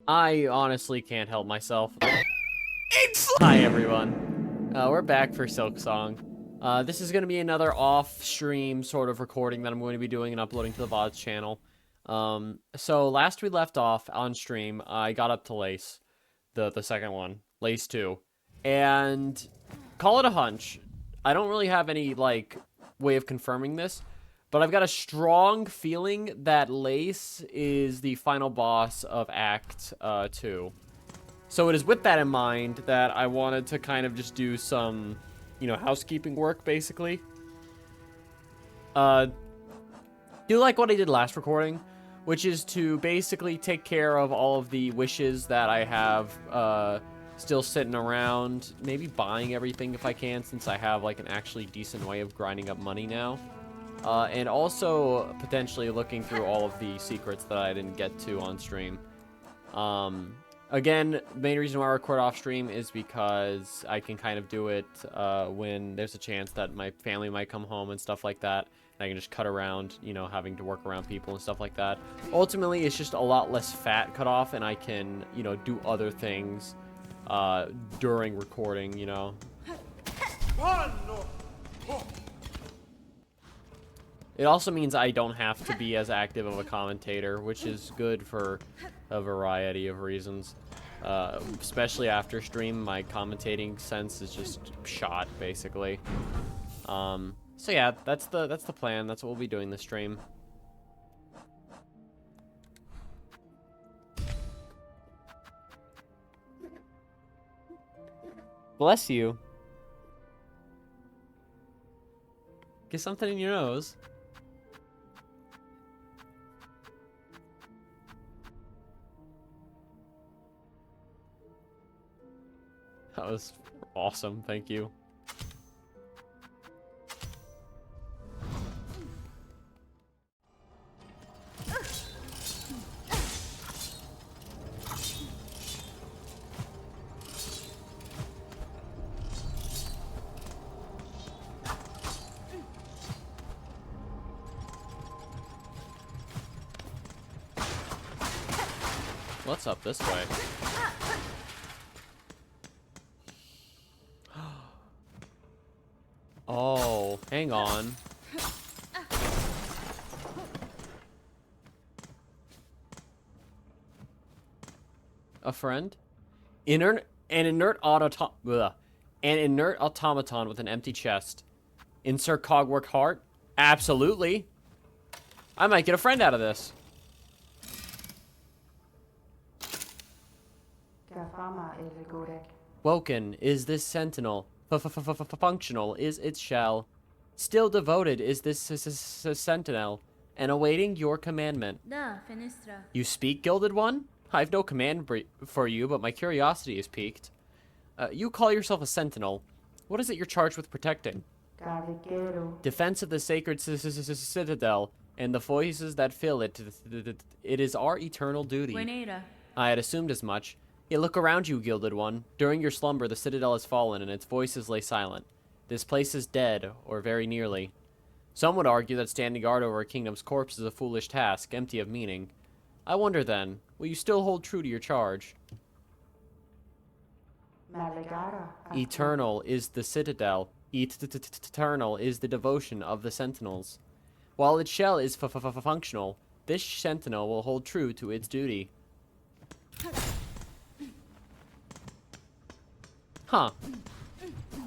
I honestly can't help myself. Hi, everyone. We're back for Silksong. This is going to be another off-stream sort of recording that I'm going to be doing and uploading to the VODs channel. So last we left off on stream, I got up to Lace, the second one, Lace 2. And call it a hunch. I don't really have any, like, way of confirming this, but I've got a strong feeling that Lace is the final boss of Act 2. So it is with that in mind that I wanted to kind of just do some, housekeeping work, basically. Do like what I did last recording, which is to basically take care of all of the wishes that I have still sitting around. Maybe buying everything if I can, since I have, like, an actually decent way of grinding up money now. And also potentially looking through all of the secrets that I didn't get to on stream. Again, the main reason why I record off stream is because I can kind of do it when there's a chance that my family might come home and stuff like that. And I can just cut around, having to work around people and stuff like that. Ultimately, it's just a lot less fat cut off, and I can, do other things during recording, It also means I don't have to be as active of a commentator, which is good for a variety of reasons. Especially after stream, my commentating sense is just shot, basically. So yeah, that's the plan. That's what we'll be doing this stream. Bless you. Get something in your nose. That was awesome, thank you. What's up this way? Oh, hang on. A friend? An inert automaton with an empty chest. Insert cogwork heart? Absolutely. I might get a friend out of this. Woken is this sentinel. Functional is its shell. Still devoted is this sentinel, and awaiting your commandment. You speak, Gilded One? I've no command for you, but my curiosity is piqued. You call yourself a sentinel. What is it you're charged with protecting? Defense of the sacred citadel, and the voices that fill it. It is our eternal duty. I had assumed as much. Yet look around you, Gilded One. During your slumber, the citadel has fallen, and its voices lay silent. This place is dead, or very nearly. Some would argue that standing guard over a kingdom's corpse is a foolish task, empty of meaning. I wonder then, will you still hold true to your charge? Eternal is the citadel. Eternal is the devotion of the sentinels. While its shell is functional, this sentinel will hold true to its duty. Huh.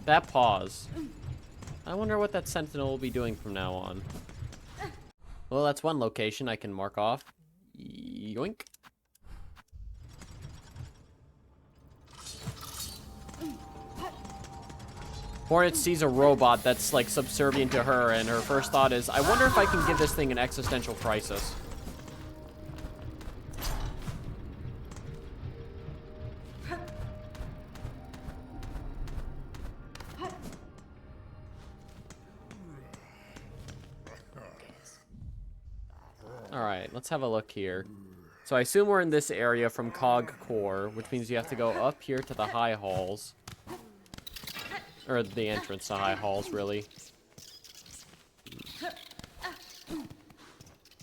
That pause. I wonder what that sentinel will be doing from now on. Well, that's one location I can mark off. Yoink. Hornet sees a robot that's, like, subservient to her, and her first thought is, I wonder if I can give this thing an existential crisis. Alright, let's have a look here. So I assume we're in this area from Cog Core, which means you have to go up here to the high halls. Or the entrance to high halls, really.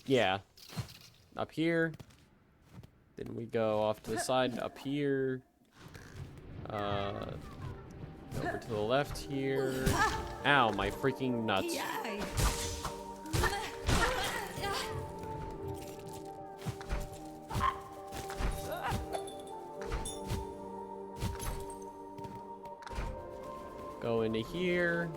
Yeah. Up here. Then we go off to the side up here. Over to the left here. Ow, my freaking nuts. Go into here.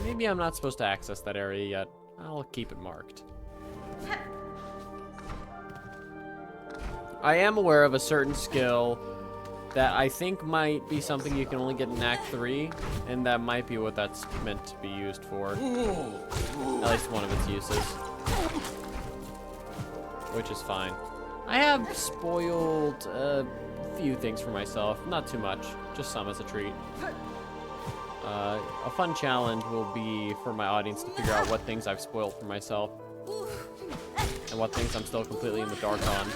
Maybe I'm not supposed to access that area yet. I'll keep it marked. I am aware of a certain skill that I think might be something you can only get in Act 3, and that might be what that's meant to be used for. At least one of its uses. Which is fine. I have spoiled a few things for myself. Not too much. Just some as a treat. A fun challenge will be for my audience to figure out what things I've spoiled for myself. And what things I'm still completely in the dark on.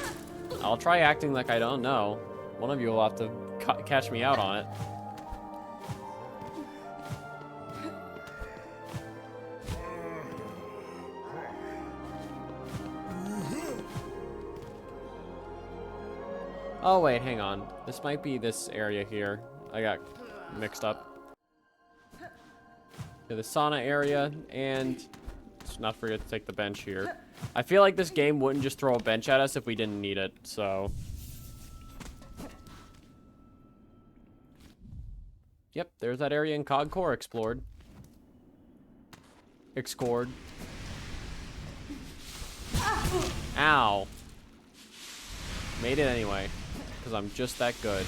I'll try acting like I don't know. One of you will have to catch me out on it. Oh wait, hang on. This might be this area here. I got mixed up. To the sauna area, and let's not forget to take the bench here. I feel like this game wouldn't just throw a bench at us if we didn't need it, so... Yep, there's that area in COG Core explored. Excored. Ow. Made it anyway, because I'm just that good.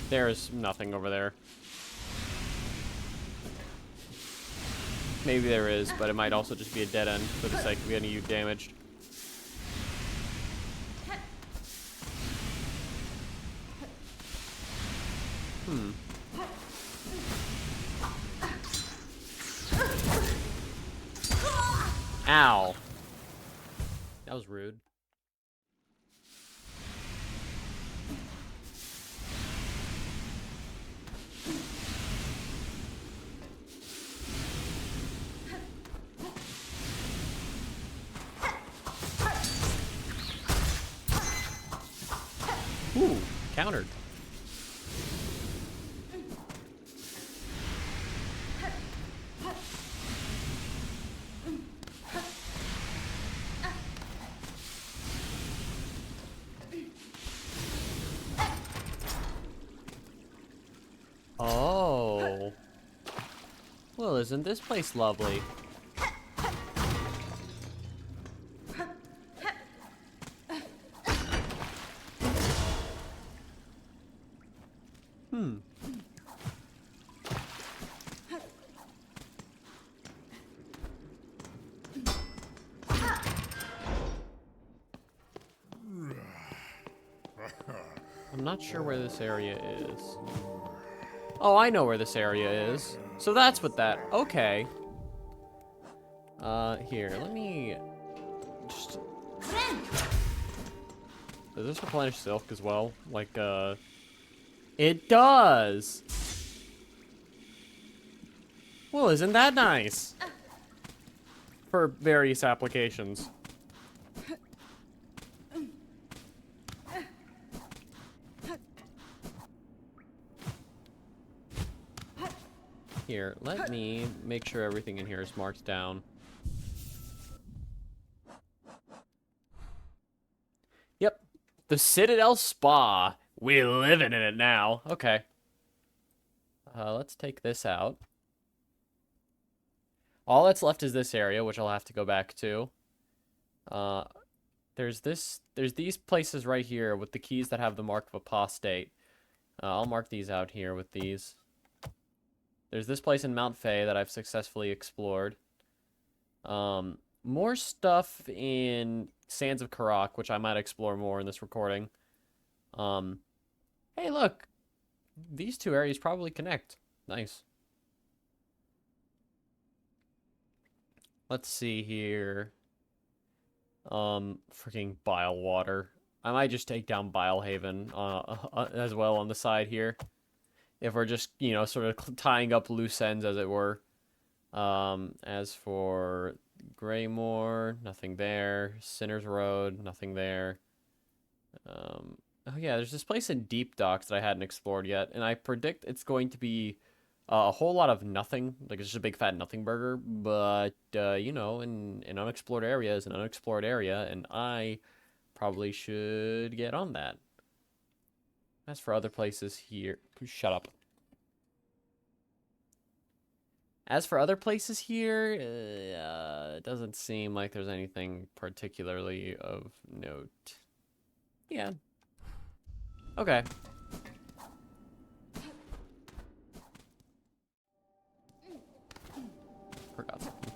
There's nothing over there. Maybe there is, but it might also just be a dead end for the sake of getting you damaged. Ow. That was rude. Ooh, countered. Oh. Well, isn't this place lovely? I'm not sure where this area is. Oh, I know where this area is. So that's what that... Okay. Here, let me... just... Does this replenish silk as well? Like, It does! Well, isn't that nice? For various applications. Here, let me make sure everything in here is marked down. Yep. The Citadel Spa. We're living in it now. Okay. Let's take this out. All that's left is this area, which I'll have to go back to. There's these places right here with the keys that have the mark of apostate. I'll mark these out here with these. There's this place in Mount Fay that I've successfully explored. More stuff in Sands of Karak, which I might explore more in this recording. Hey, look. These two areas probably connect. Nice. Let's see here. Freaking Bile Water. I might just take down Bile Haven as well on the side here. If we're just, you know, sort of tying up loose ends, as it were. As for Greymore, nothing there. Sinner's Road, nothing there. Oh yeah, there's this place in Deep Docks that I hadn't explored yet, and I predict it's going to be a whole lot of nothing. Like, it's just a big fat nothing burger, but, you know, an unexplored area is an unexplored area, and I probably should get on that. As for other places here... Shut up. As for other places here, it doesn't seem like there's anything particularly of note. Yeah. Okay. Forgot something.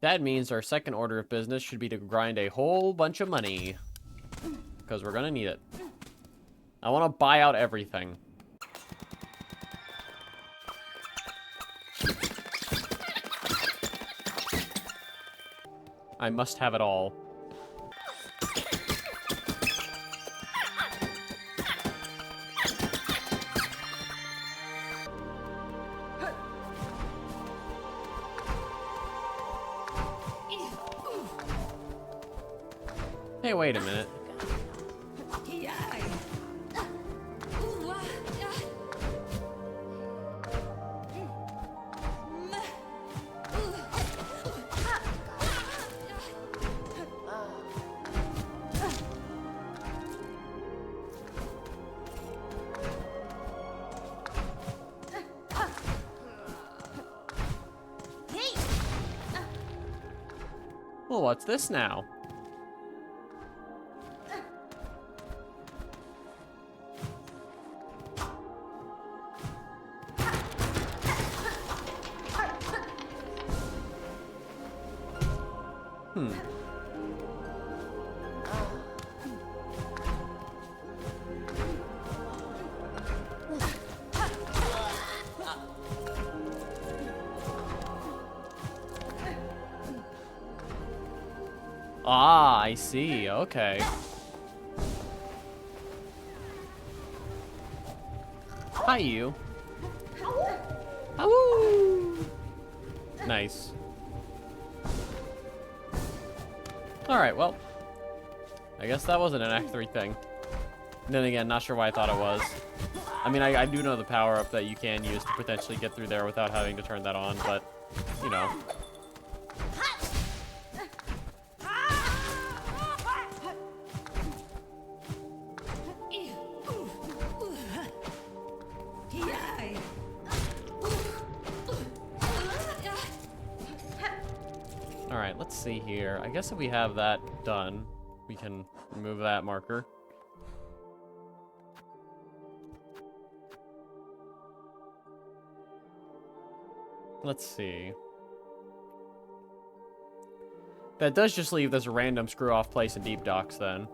That means our second order of business should be to grind a whole bunch of money. Because we're gonna need it. I want to buy out everything. I must have it all. Hey, wait a minute. Well, what's this now? Ah, I see. Okay. Hi, you. Awoo! Nice. Alright, well. I guess that wasn't an Act 3 thing. Then again, not sure why I thought it was. I mean, I do know the power-up that you can use to potentially get through there without having to turn that on, but, you know. Alright, let's see here. I guess if we have that done, we can remove that marker. Let's see. That does just leave this random screw-off place in Deep Docks, then.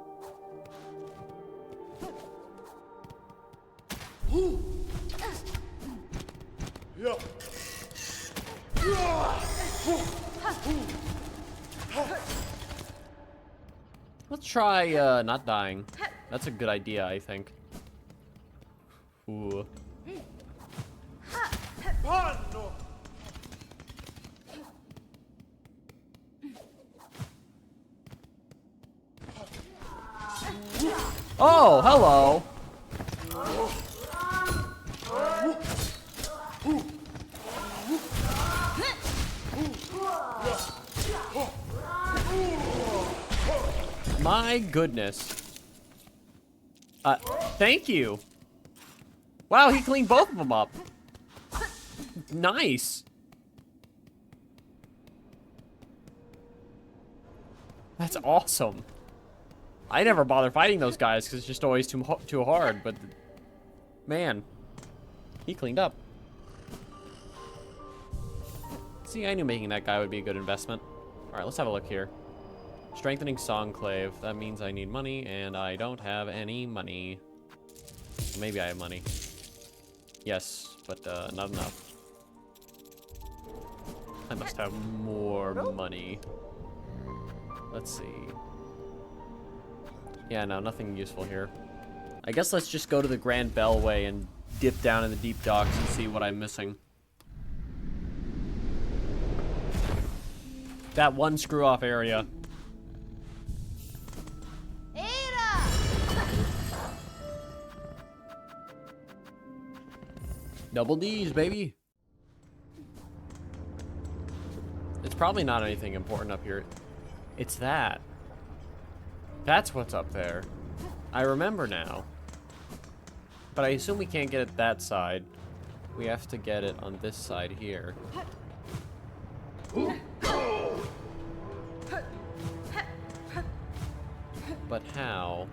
Let's try, not dying. That's a good idea, I think. Ooh. Oh, hello. My goodness. Thank you. Wow, he cleaned both of them up. Nice. That's awesome. I never bother fighting those guys because it's just always too hard, but man, he cleaned up. See, I knew making that guy would be a good investment. All right, let's have a look here. Strengthening Songclave. That means I need money, and I don't have any money. Maybe I have money. Yes, but not enough. I must have more money. Let's see. Yeah, no, nothing useful here. I guess let's just go to the Grand Bellway and dip down in the deep docks and see what I'm missing. That one screw-off area. Double D's, baby. It's probably not anything important up here. It's that. That's what's up there. I remember now. But I assume we can't get it that side. We have to get it on this side here. But how?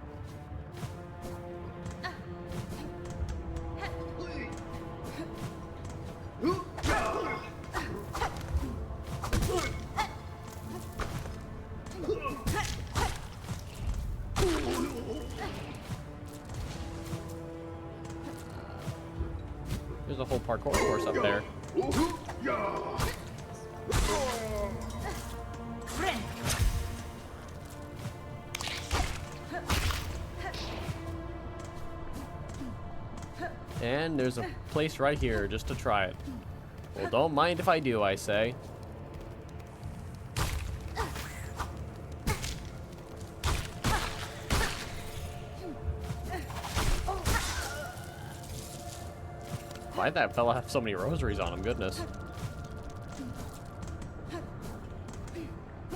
There's a whole parkour course up there. And there's a place right here just to try it. Well, don't mind if I do, I say. Why'd that fella have so many rosaries on him? Goodness.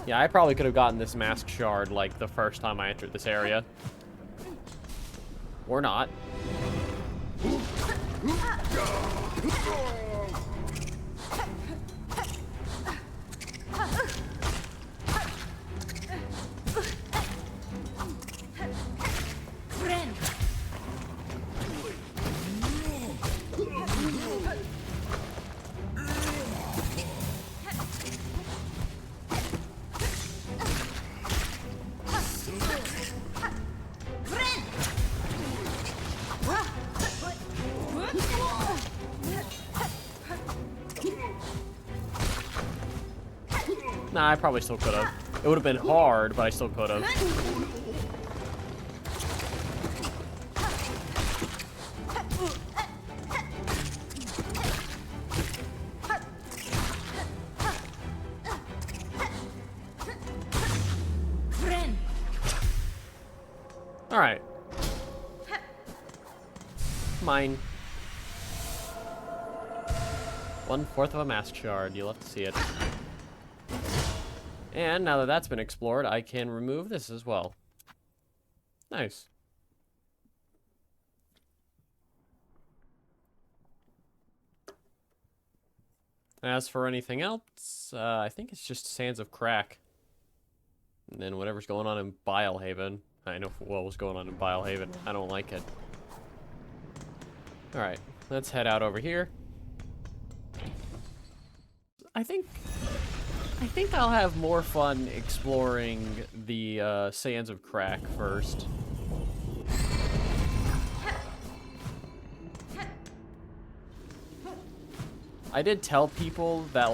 Yeah, I probably could have gotten this mask shard like the first time I entered this area. Or not. Nah, I probably still could have. It would have been hard, but I still could have. All right. Mine. 1/4 of a mask shard. You'll have to see it. And now that that's been explored, I can remove this as well. Nice. As for anything else, I think it's just Sands of Crack. And then whatever's going on in Bilehaven. I know what was going on in Bilehaven. I don't like it. Alright, let's head out over here. I think I'll have more fun exploring the Sands of Crack first. I did tell people that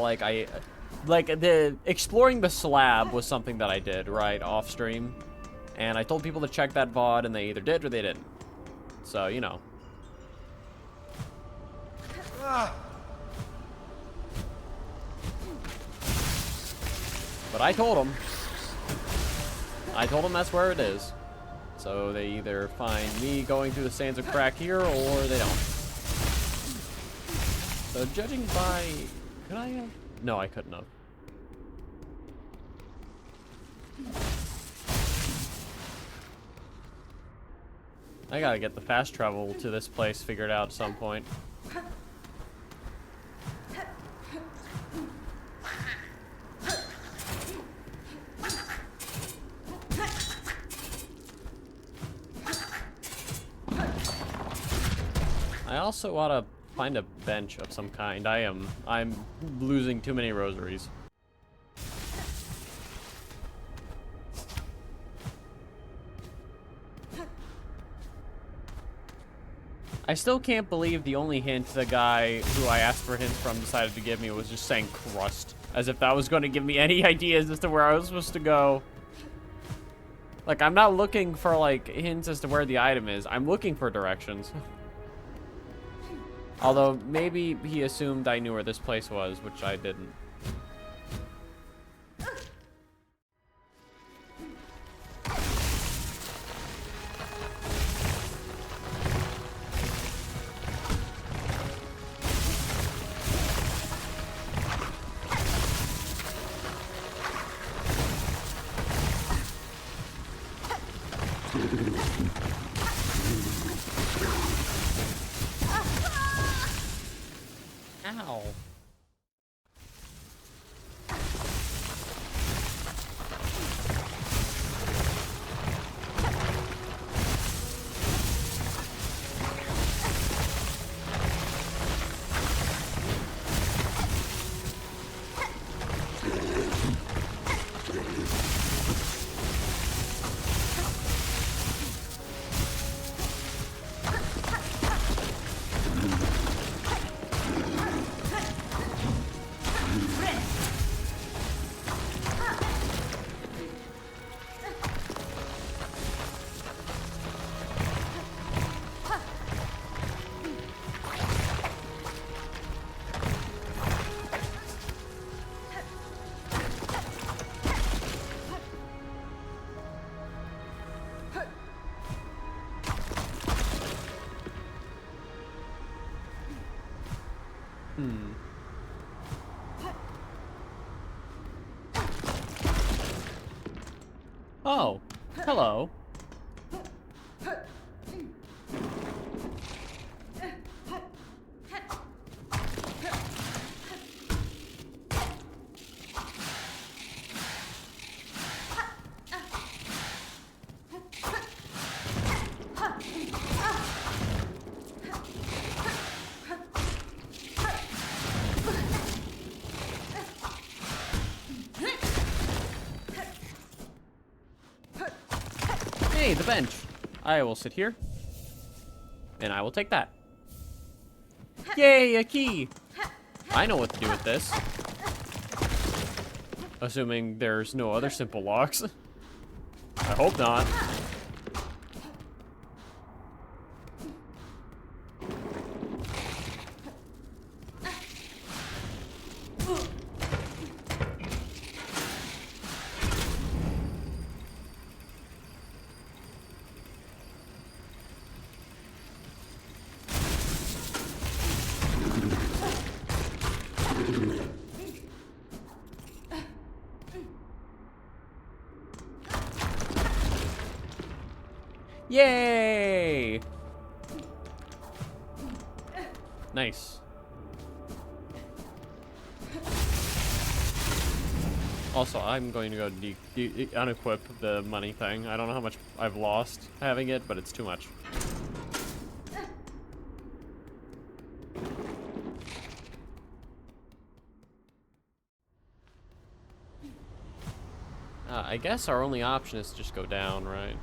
exploring the slab was something that I did, right, off stream. And I told people to check that VOD and they either did or they didn't. So, you know. But I told them that's where it is. So they either find me going through the Sands of Crack here or they don't. So judging by... Could I have? No, I couldn't have. I gotta get the fast travel to this place figured out at some point. I also ought to find a bench of some kind. I'm losing too many rosaries. I still can't believe the only hint the guy who I asked for hints from decided to give me was just saying crust. As if that was going to give me any ideas as to where I was supposed to go. Like, I'm not looking for, like, hints as to where the item is. I'm looking for directions. Although, maybe he assumed I knew where this place was, which I didn't. Ow. Oh, hello. Hey, the bench. I will sit here. And I will take that. Yay, a key! I know what to do with this. Assuming there's no other simple locks. I hope not. Yay! Nice. Also, I'm going to go unequip the money thing. I don't know how much I've lost having it, but it's too much. I guess our only option is to just go down, right?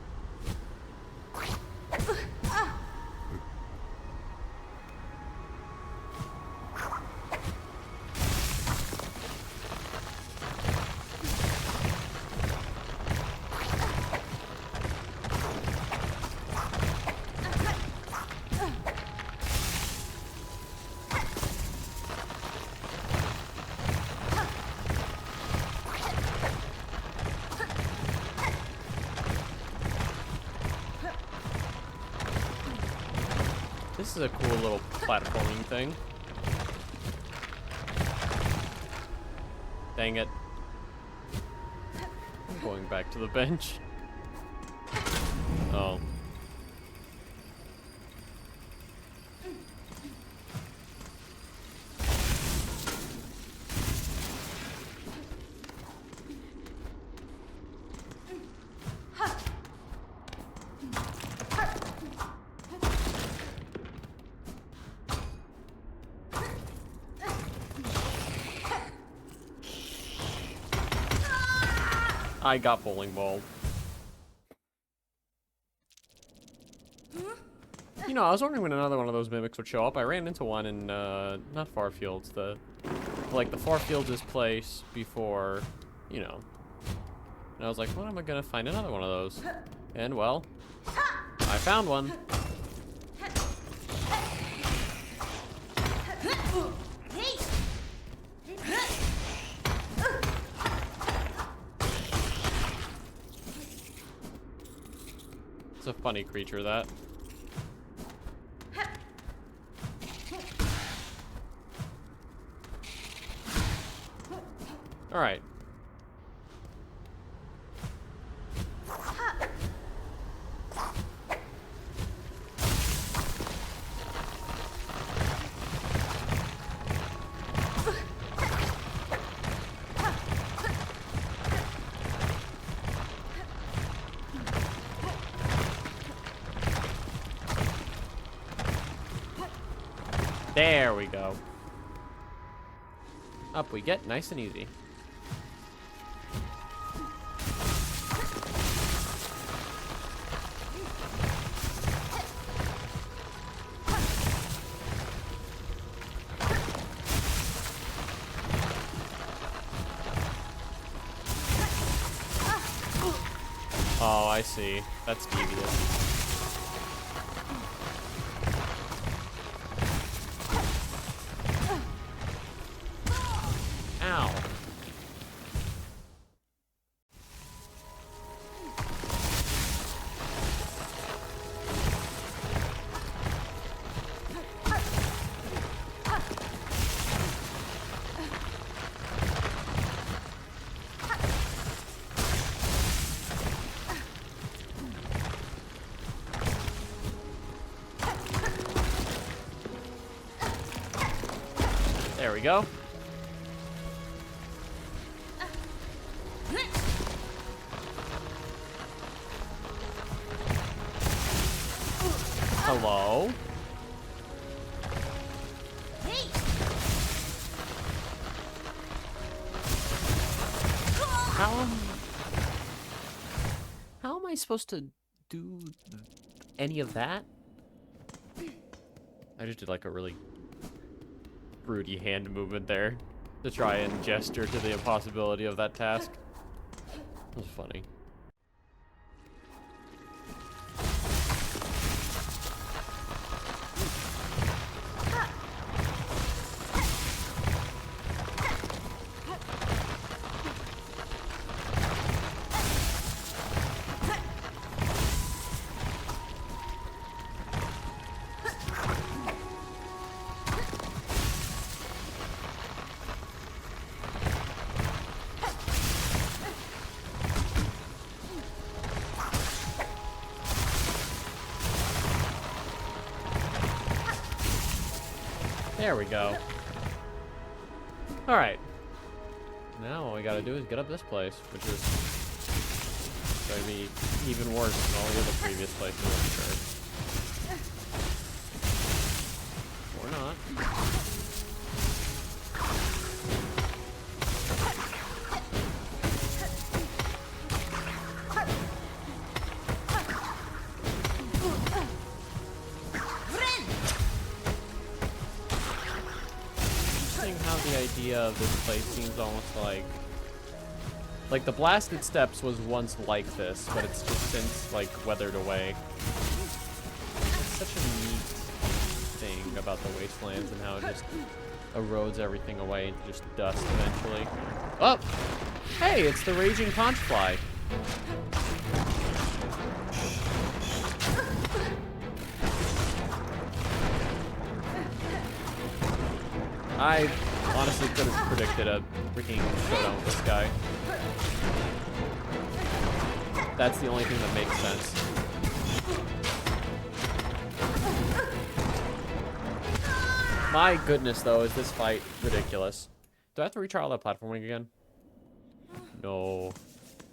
This is a cool little platforming thing. Dang it. I'm going back to the bench. Oh. I got bowling balled. You know, I was wondering when another one of those mimics would show up. I ran into one in, not Farfields, like the Farfields' place before, you know. And I was like, when am I gonna find another one of those? And, well, I found one. It's a funny creature, that. All right. There we go. Up we get, nice and easy. Oh, I see. That's devious. Ow. There we go. Hello? How am I supposed to do any of that? I just did like a really broody hand movement there to try and gesture to the impossibility of that task. It was funny. There we go. All right. Now all we gotta do is get up this place, which is going to be even worse than all the other previous places, I'm sure. Or not. The idea of this place seems almost like the blasted steppes was once like this, but it's just since like weathered away. It's such a neat thing about the wastelands and how it just erodes everything away into just dust eventually. Oh, hey, it's the raging conch fly. I honestly could have predicted a freaking showdown with this guy. That's the only thing that makes sense. My goodness, though, is this fight ridiculous. Do I have to retry all that platforming again? No.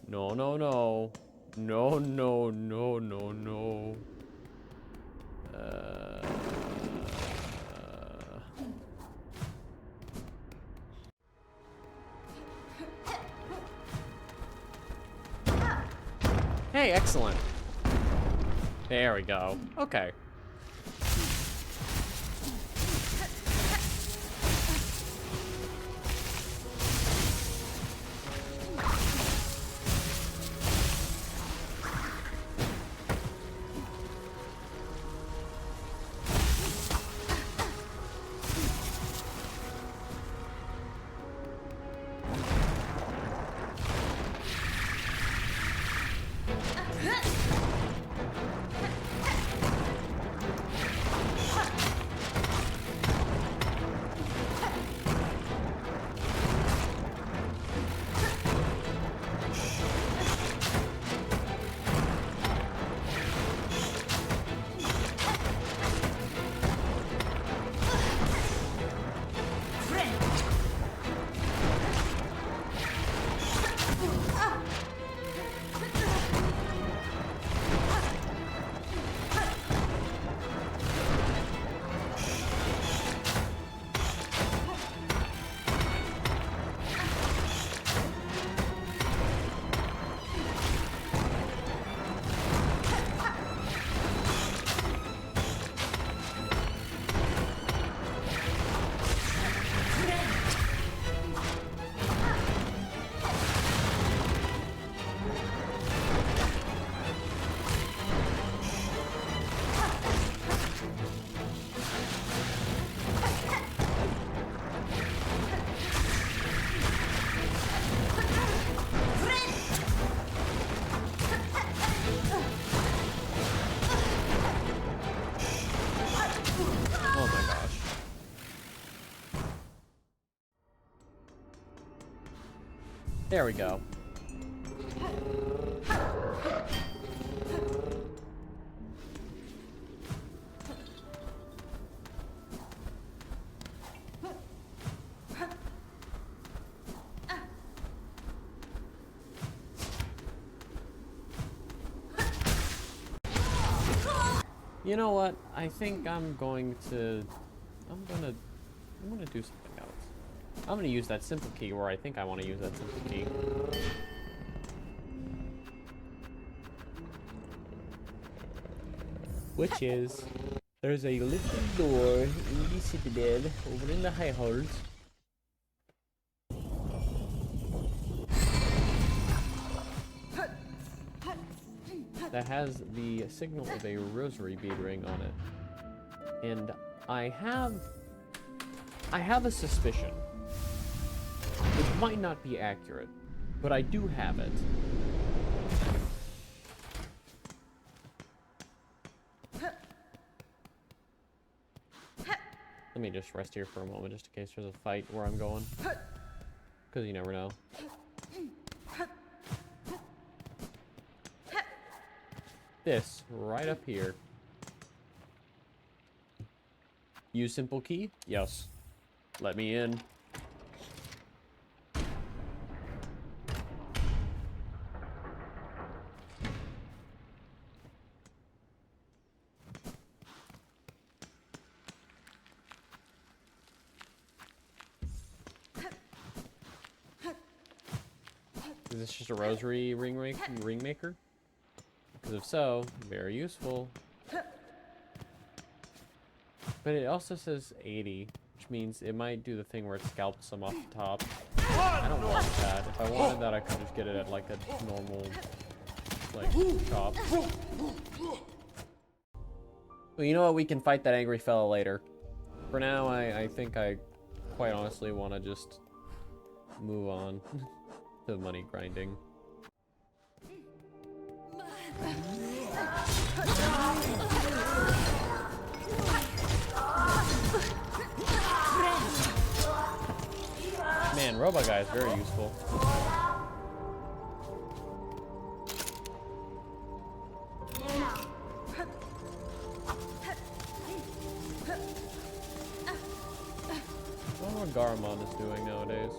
No, no, no. No, no, no, no, no. Hey, excellent. There we go. Okay. There we go. You know what? I think I'm gonna do something else. I'm gonna use that simple key where I think I want to use that simple key. Which is, there's a little door in the citadel over in the high halls. That has the signal of a rosary bead ring on it. And I have a suspicion. It might not be accurate, but I do have it. Let me just rest here for a moment, just in case there's a fight where I'm going. Because you never know. This, right up here. Use simple key? Yes. Let me in. Is this just a rosary ring maker? Because if so, very useful. But it also says 80, which means it might do the thing where it scalps them off the top. I don't want that. If I wanted that, I could just get it at like a normal, like, shop. Well, you know what? We can fight that angry fella later. For now, I think I quite honestly want to just move on to money grinding. Man, Robot Guy is very useful. I wonder what Garamond is doing nowadays.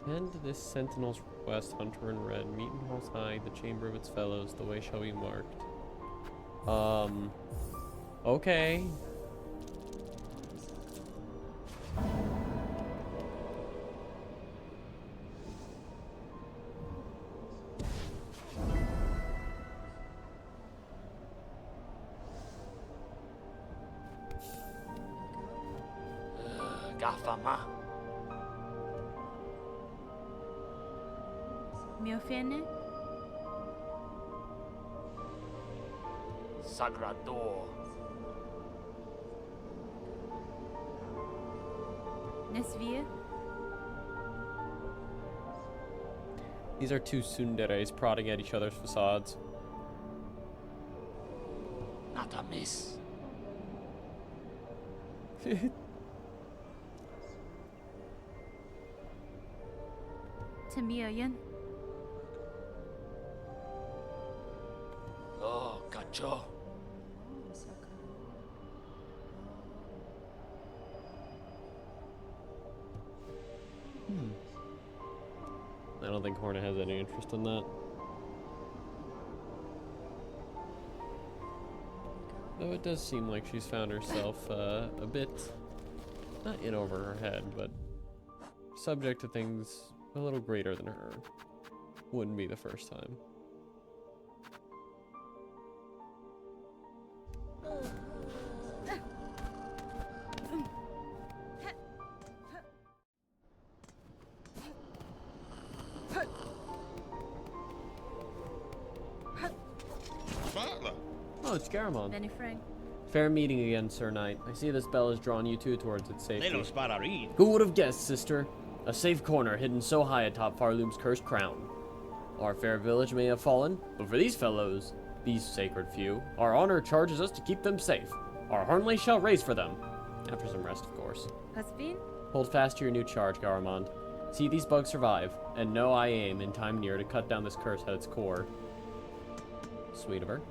Attend to this sentinel's request, Hunter in Red. Meet in Hall's High, the chamber of its fellows. The way shall be marked. Okay. Gafama. Mi offende? Sagrador. Nesvia? These are two tsunderes prodding at each other's facades. Not a miss. Tamiyan? Oh, Gacho. I don't think Hornet has any interest in that. Though it does seem like she's found herself a bit, not in over her head, but subject to things a little greater than her. Wouldn't be the first time. it's Garamond. Benny Frank. Fair meeting again, Sir Knight. I see this bell has drawn you two towards its safety. Sparin. Who would have guessed, sister? A safe corner hidden so high atop Farloom's cursed crown. Our fair village may have fallen, but for these fellows, these sacred few, our honor charges us to keep them safe. Our Hornley shall raise for them. After some rest, of course. Husband? Hold fast to your new charge, Garamond. See these bugs survive, and know I aim in time near to cut down this curse at its core. Sweet of her.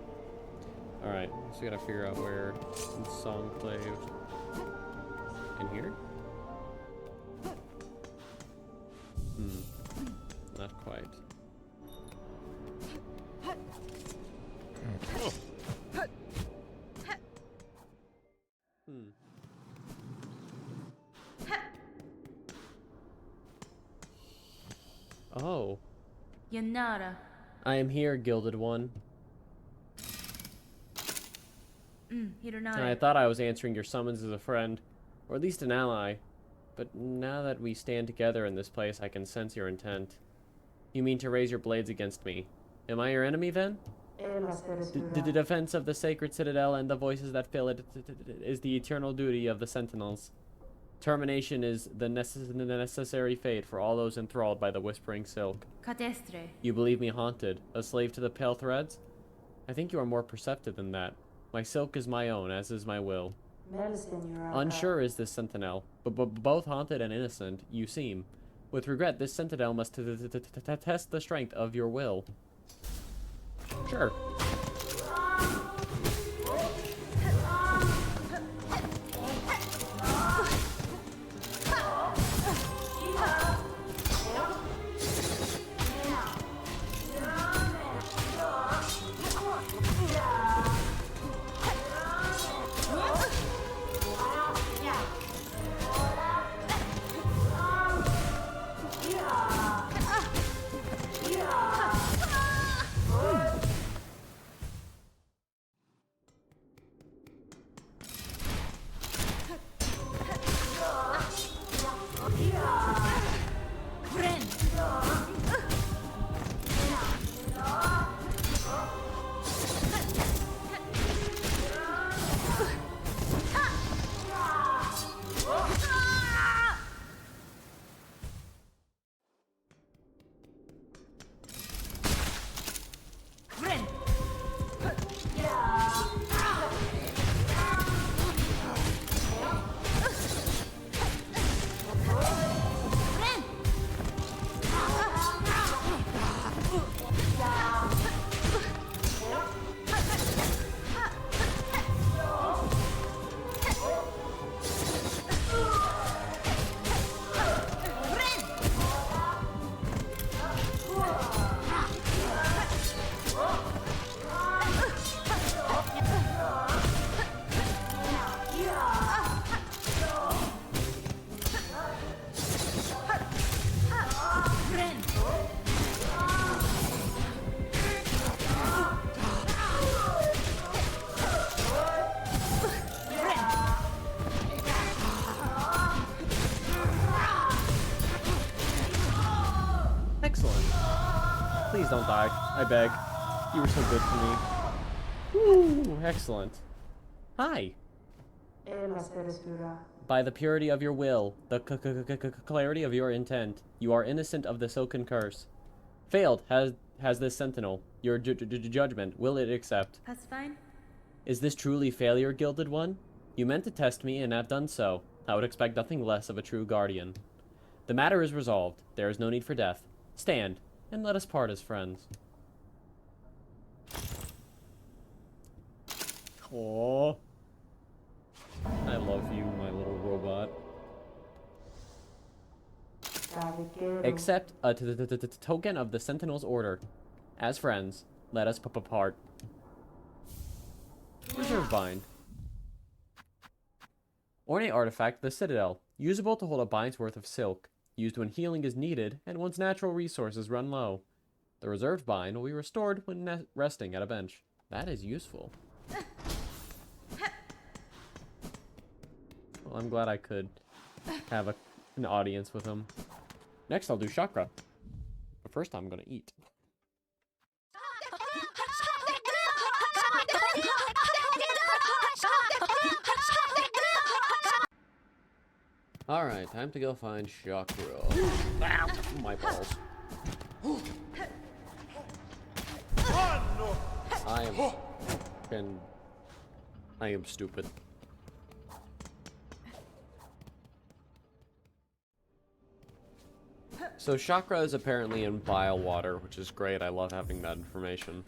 Alright, so we gotta figure out where the song plays. In here? Not quite. Oh. Yanara. I am here, Gilded One. And I Hironara. thought I was answering your summons as a friend, or at least an ally. But now that we stand together in this place, I can sense your intent. You mean to raise your blades against me. Am I your enemy, then? The defense of the sacred citadel and the voices that fill it is the eternal duty of the sentinels. Termination is the necessary fate for all those enthralled by the whispering silk. Cadestre. You believe me haunted, a slave to the pale threads? I think you are more perceptive than that. My silk is my own, as is my will. Unsure is this sentinel, but both haunted and innocent, you seem. With regret, this sentinel must test the strength of your will. Sure. Excellent. Please don't die. I beg. You were so good to me. Woo! Excellent. Hi. By the purity of your will, the clarity of your intent, you are innocent of the silken curse. Failed has this sentinel. Your judgment, will it accept? That's fine. Is this truly failure, Gilded One? You meant to test me and have done so. I would expect nothing less of a true guardian. The matter is resolved. There is no need for death. Stand, and let us part as friends. Aww. I love you, my little robot. Accept a token of the Sentinel's order. As friends, let us part. Reserve bind. Ornate artifact, the Citadel. Usable to hold a bind's worth of silk. Used when healing is needed and one's natural resources run low. The reserved bind will be restored when resting at a bench. That is useful. Well, I'm glad I could have an audience with him. Next, I'll do chakra. But first, I'm gonna eat. Alright, time to go find Chakra. My balls. I am stupid. So Chakra is apparently in bile water, which is great. I love having that information.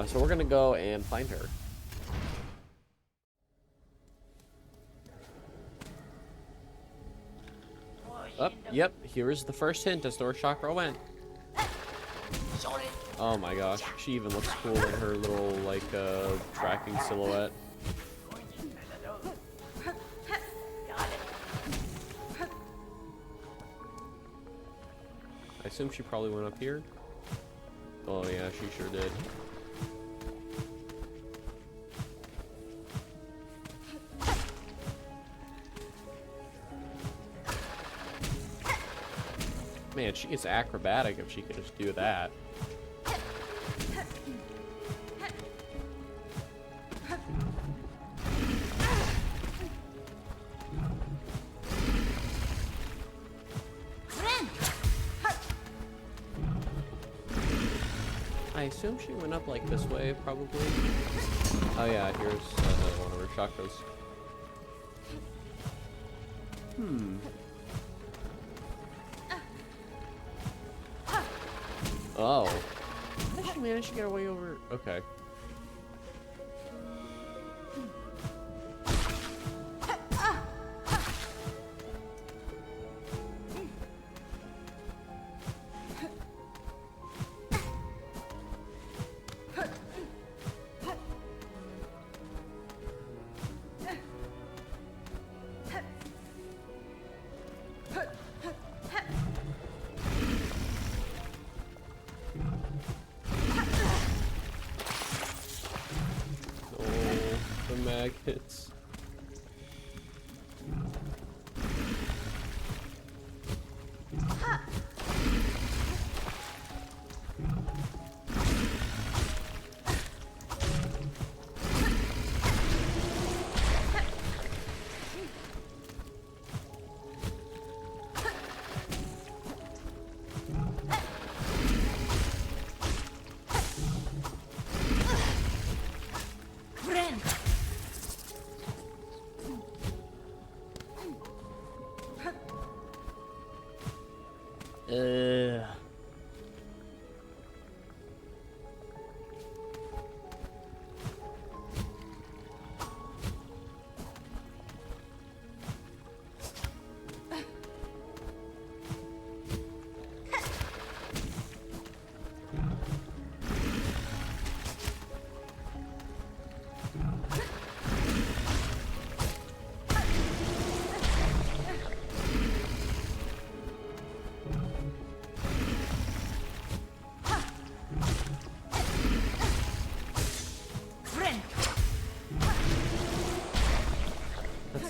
So we're gonna go and find her. Yep, here is the first hint as to where Chakra went. Oh my gosh, she even looks cool in her little, like, tracking silhouette. I assume she probably went up here. Oh yeah, she sure did. Man, she is acrobatic if she could just do that. I assume she went up like this way, probably. Oh yeah, here's one of her chakras. Oh. How did she manage to get away over? Okay. Maggots.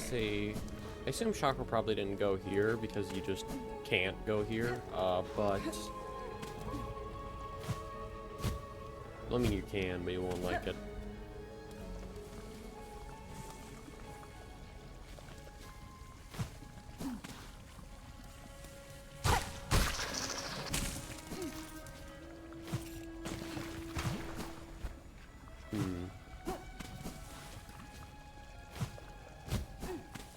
See, I assume Chakra probably didn't go here because you just can't go here, but I mean you can, but you won't like it.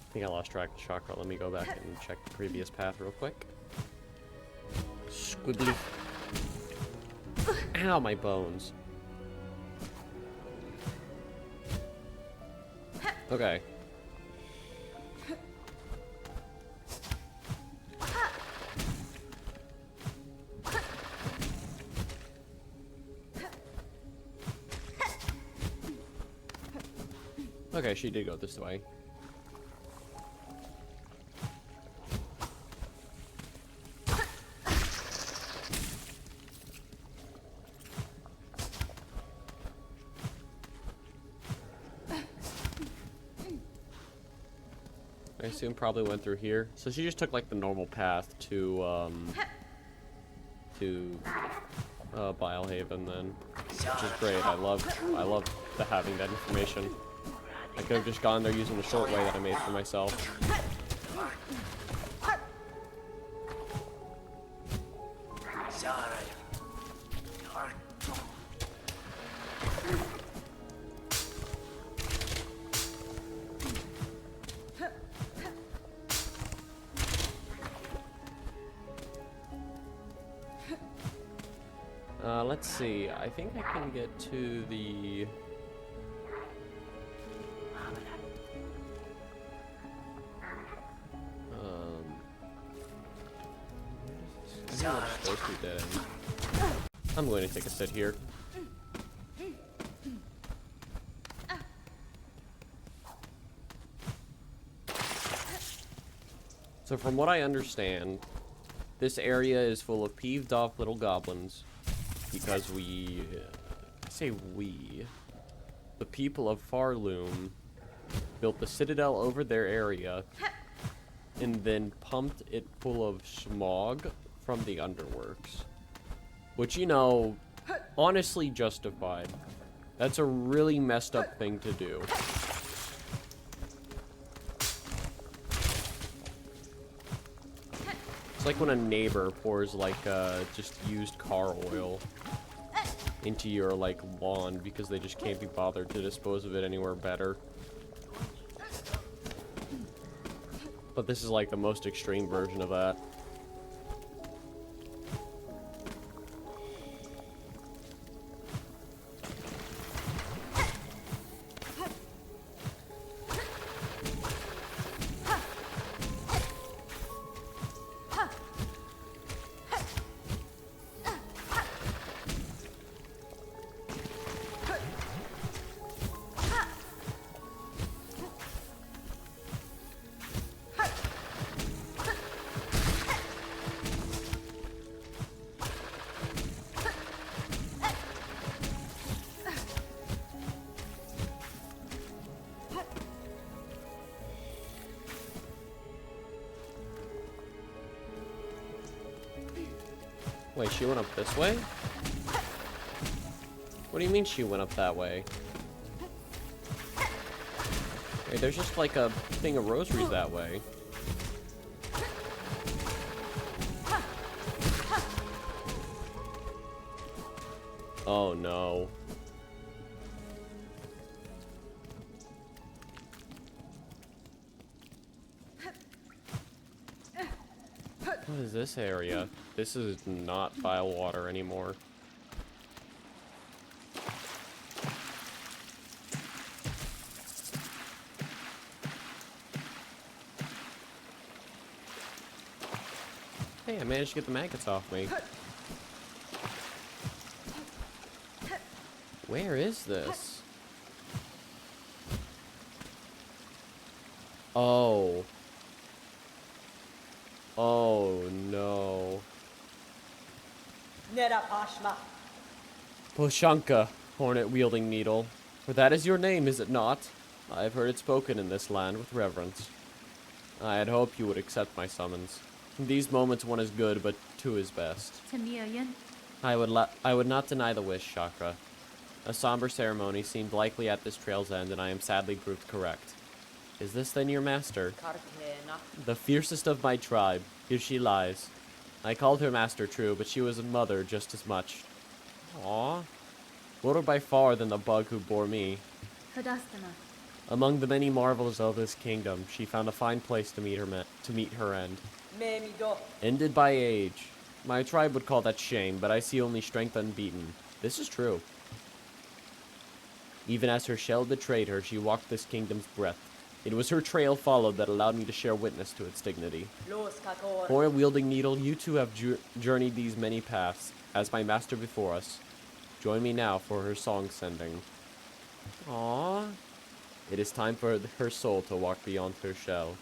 I think I lost track of Chakra. Let me go back and check the previous path real quick. Squiggly. Ow, my bones. Okay. Okay, she did go this way. I assume probably went through here. So she just took like the normal path to Bilehaven then, which is great. I love having that information. I could have just gone there using the short way that I made for myself. Let's see. I think I can get to the... supposed to be dead end. I'm going to take a sit here. So from what I understand, this area is full of peeved off little goblins because I say we, the people of Farloom built the citadel over their area and then pumped it full of smog from the underworks. Which, you know, honestly justified. That's a really messed up thing to do. It's like when a neighbor pours, like, just used car oil into your, like, lawn because they just can't be bothered to dispose of it anywhere better. But this is, like, the most extreme version of that. Wait, she went up this way? What do you mean she went up that way? Wait, there's just like a thing of rosaries that way. Oh no. What is this area? This is not bile water anymore. Hey, I managed to get the maggots off me. Where is this? Oh. Oh no. Poshanka, hornet-wielding needle. For that is your name, is it not? I have heard it spoken in this land with reverence. I had hoped you would accept my summons. In these moments one is good, but two is best. I would not deny the wish, Chakra. A somber ceremony seemed likely at this trail's end, and I am sadly proved correct. Is this then your master? The fiercest of my tribe. Here she lies. I called her master true, but she was a mother just as much. Aww. Bolder by far than the bug who bore me. Among the many marvels of this kingdom, she found a fine place to meet her end. Ended by age. My tribe would call that shame, but I see only strength unbeaten. This is true. Even as her shell betrayed her, she walked this kingdom's breadth. It was her trail followed that allowed me to share witness to its dignity. Horn-wielding needle, you too have journeyed these many paths, as my master before us. Join me now for her song sending. Aww. It is time for her soul to walk beyond her shell.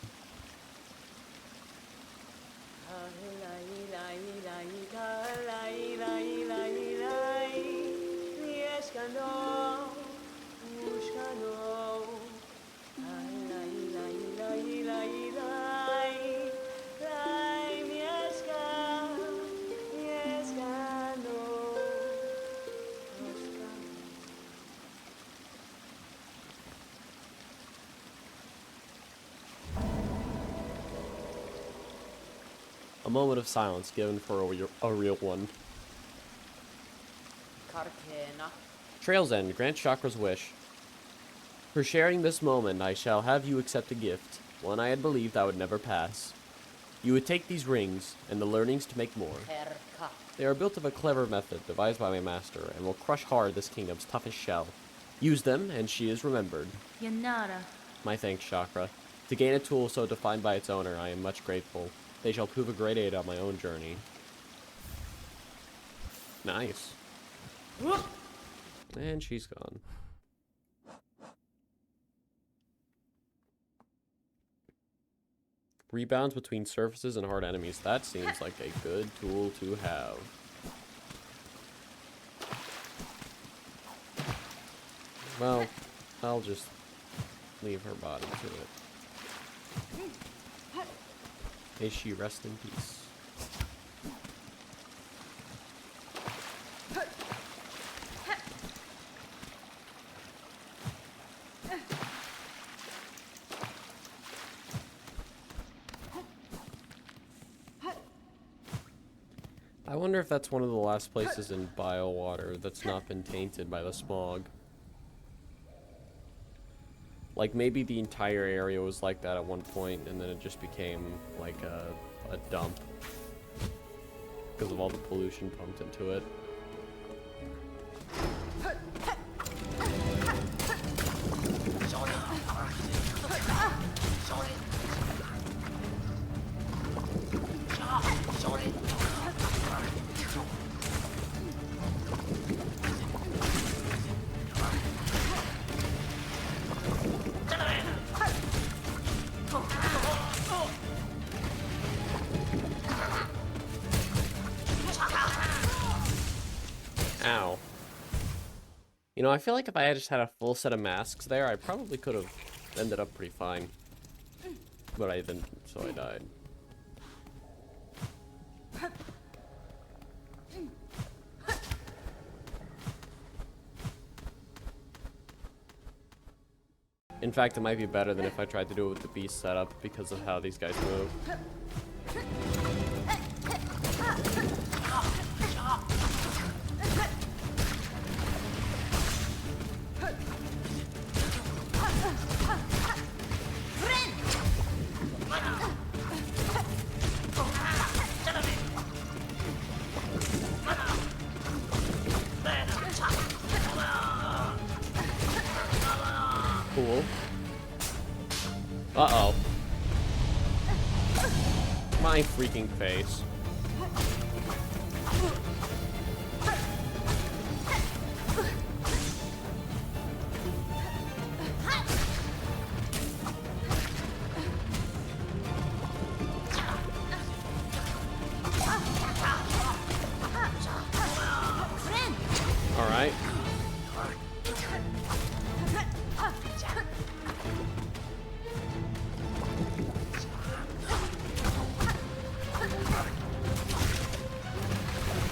A moment of silence given for a real one. Trail's End, grant Chakra's wish. For sharing this moment, I shall have you accept a gift, one I had believed I would never pass. You would take these rings and the learnings to make more. They are built of a clever method devised by my master and will crush hard this kingdom's toughest shell. Use them and she is remembered. Yanara. My thanks, Chakra. To gain a tool so defined by its owner, I am much grateful. They shall prove a great aid on my own journey. Nice. And she's gone. Rebounds between surfaces and hard enemies. That seems like a good tool to have. Well, I'll just leave her body to it. May she rest in peace. I wonder if that's one of the last places in biowater that's not been tainted by the smog. Like, maybe the entire area was like that at one point, and then it just became, like, a dump. Because of all the pollution pumped into it. Ow. You know, I feel like if I had just had a full set of masks there, I probably could have ended up pretty fine. But I didn't, so I died. In fact, it might be better than if I tried to do it with the beast setup because of how these guys move. Cool. Uh-oh. My freaking face. All right.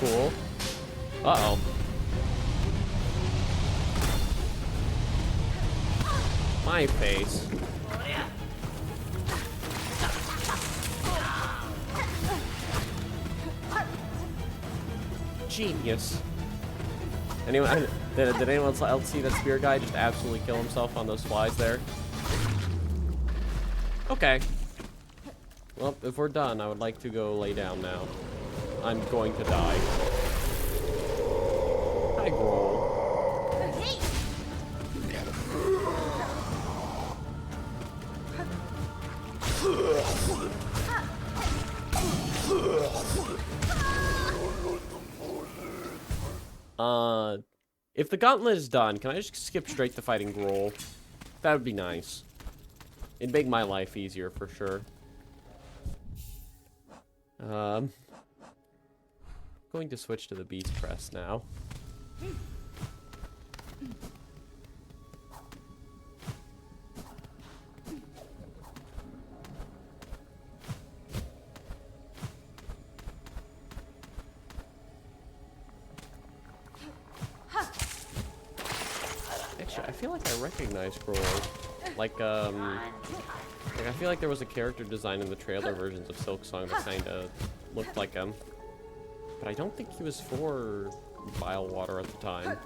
Cool. Uh-oh. My face. Genius. Anyone? Did anyone else see that spear guy just absolutely kill himself on those flies there? Okay. Well, if we're done, I would like to go lay down now. I'm going to die. Hi, Grohl. If the gauntlet is done, can I just skip straight to fighting Grohl? That would be nice. It'd make my life easier for sure. Going to switch to the beast press now. Actually, I feel like I recognize Grohl. Like I feel like there was a character design in the trailer versions of Silksong that kinda looked like him. But I don't think he was for Biowater at the time.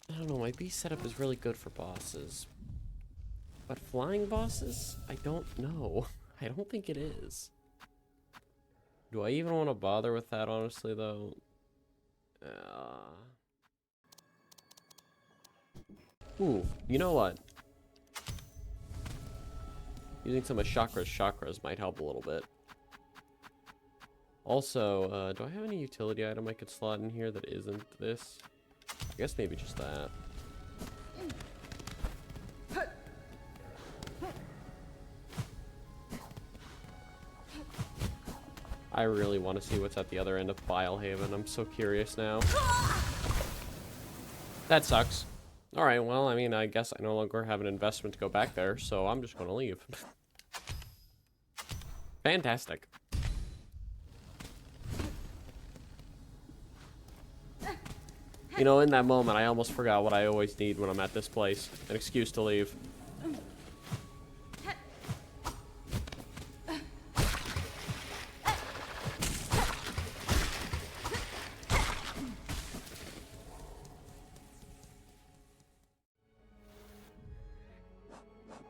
I don't know, my beast setup is really good for bosses. But flying bosses? I don't know. I don't think it is. Do I even want to bother with that, honestly, though? Ooh, you know what? Using some of chakras might help a little bit. Also, do I have any utility item I could slot in here that isn't this? I guess maybe just that. I really want to see what's at the other end of Bilehaven. I'm so curious now. That sucks. Alright, well, I mean, I guess I no longer have an investment to go back there, so I'm just going to leave. Fantastic. You know, in that moment, I almost forgot what I always need when I'm at this place. An excuse to leave.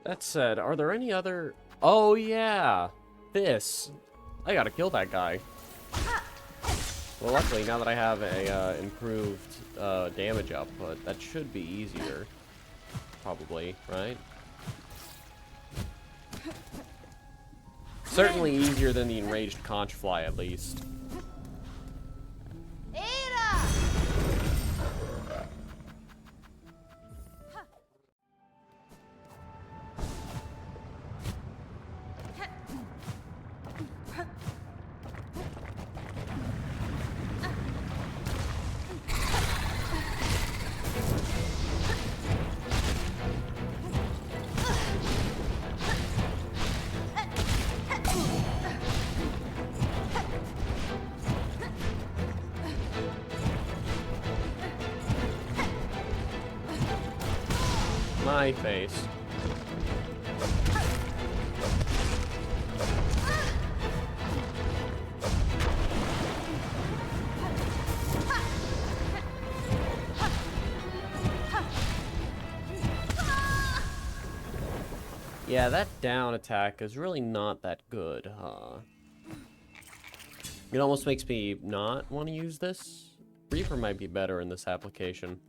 That said, are there any other... Oh, yeah! This. I gotta kill that guy. Well, luckily, now that I have a improved damage output, that should be easier. Probably, right? Certainly easier than the enraged conch fly, at least. My face. Yeah, that down attack is really not that good, huh? It almost makes me not want to use this. Reaper might be better in this application.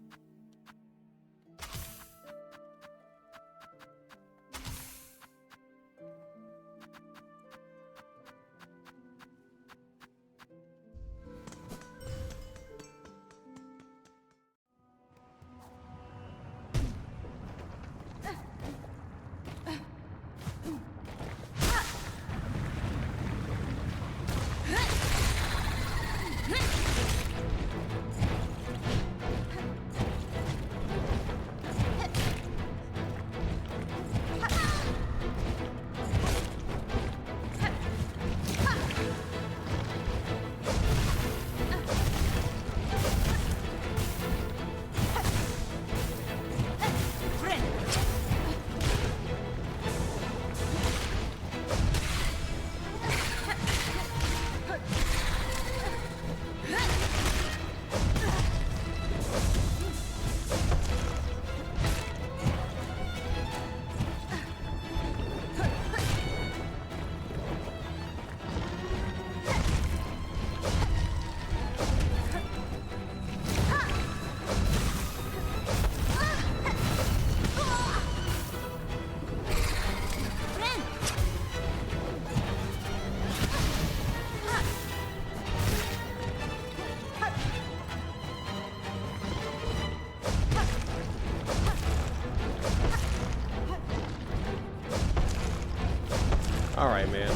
Alright, man.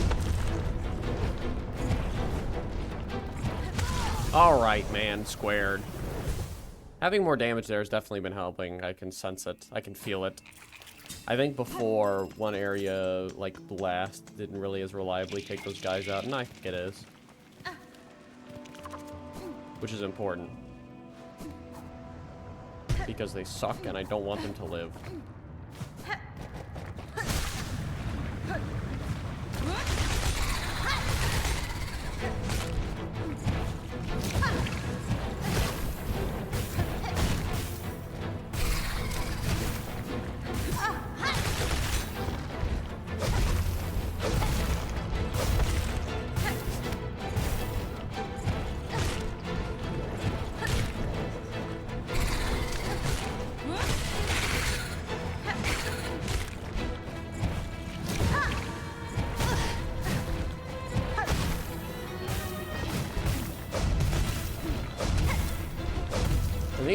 Alright, man. Squared. Having more damage there has definitely been helping. I can sense it. I can feel it. I think before, one area, like Blast, didn't really as reliably take those guys out, and I think it is. Which is important. Because they suck, and I don't want them to live.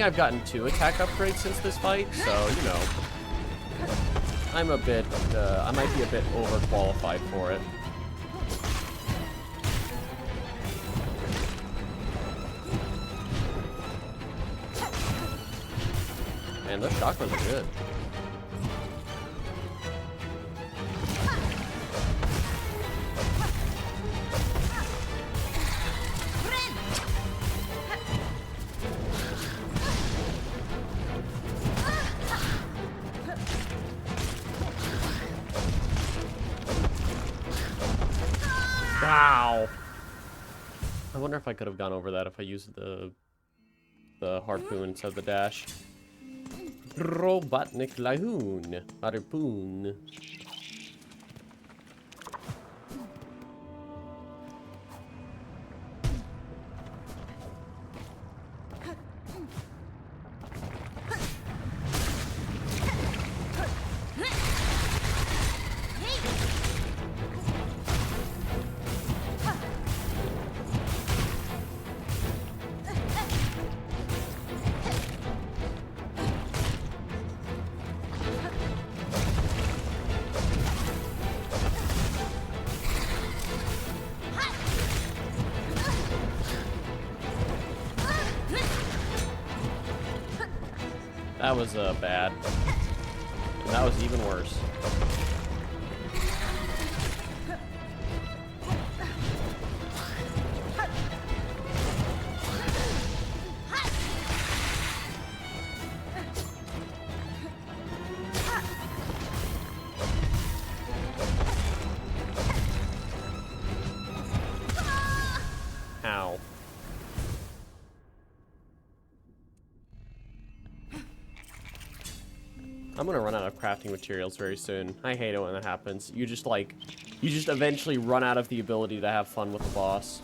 I've gotten 2 attack upgrades since this fight, so, you know. I'm a bit, I might be a bit overqualified for it. Man, those chakras are good. Wow. I wonder if I could have gone over that if I used the harpoon instead of the dash. Robotnik Lahoon. Harpoon. That was bad. And that was even worse. Ow. I'm gonna run out of crafting materials very soon. I hate it when that happens. You just eventually run out of the ability to have fun with the boss.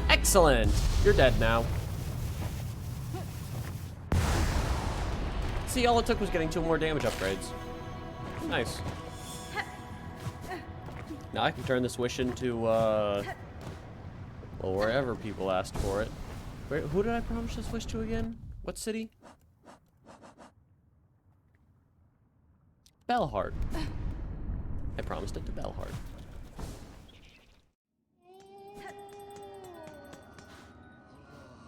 Excellent! You're dead now. See, all it took was getting 2 more damage upgrades. Nice. Now I can turn this wish into, well, wherever people asked for it. Who did I promise this wish to again? What city? Bellheart. I promised it to Bellheart.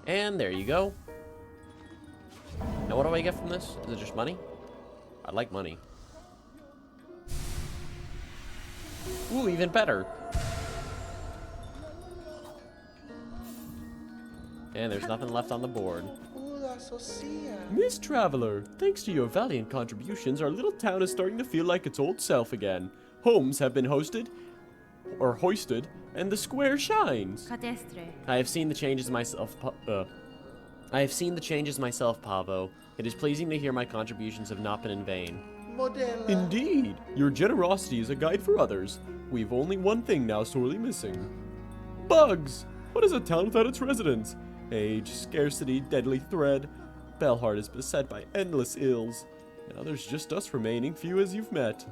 And there you go. Now what do I get from this? Is it just money? I like money. Ooh, even better. And there's nothing left on the board. Miss Traveler, thanks to your valiant contributions, our little town is starting to feel like its old self again. Homes have been hoisted, and the square shines. I have seen the changes myself, Pavo. It is pleasing to hear my contributions have not been in vain. Indeed, your generosity is a guide for others. We've only one thing now sorely missing. Bugs! What is a town without its residents? Age, scarcity, deadly thread. Bellheart is beset by endless ills. Now there's just us remaining, few as you've met.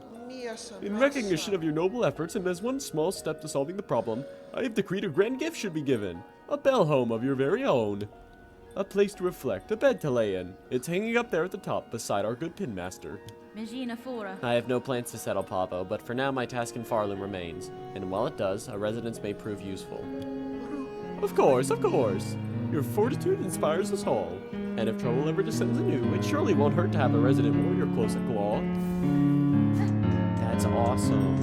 In recognition of your noble efforts and as one small step to solving the problem, I have decreed a grand gift should be given. A bell home of your very own. A place to reflect, a bed to lay in. It's hanging up there at the top, beside our good pin master. Magina fora. I have no plans to settle, Pavo, but for now my task in Farlem remains, and while it does, a residence may prove useful. Of course, of course. Your fortitude inspires us all, and if trouble ever descends anew, it surely won't hurt to have a resident warrior close at claw. That's awesome.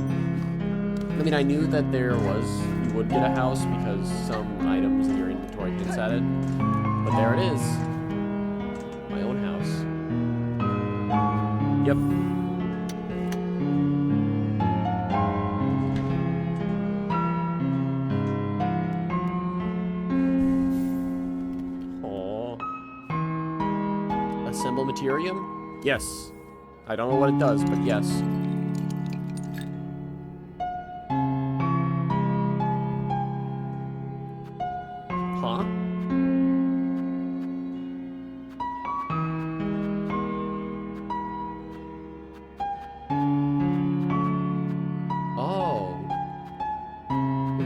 I mean, I knew that you would get a house because some items in your inventory hints at it, but there it is. My own house. Yep. Aww. Assemble materium? Yes. I don't know what it does, but yes. Huh?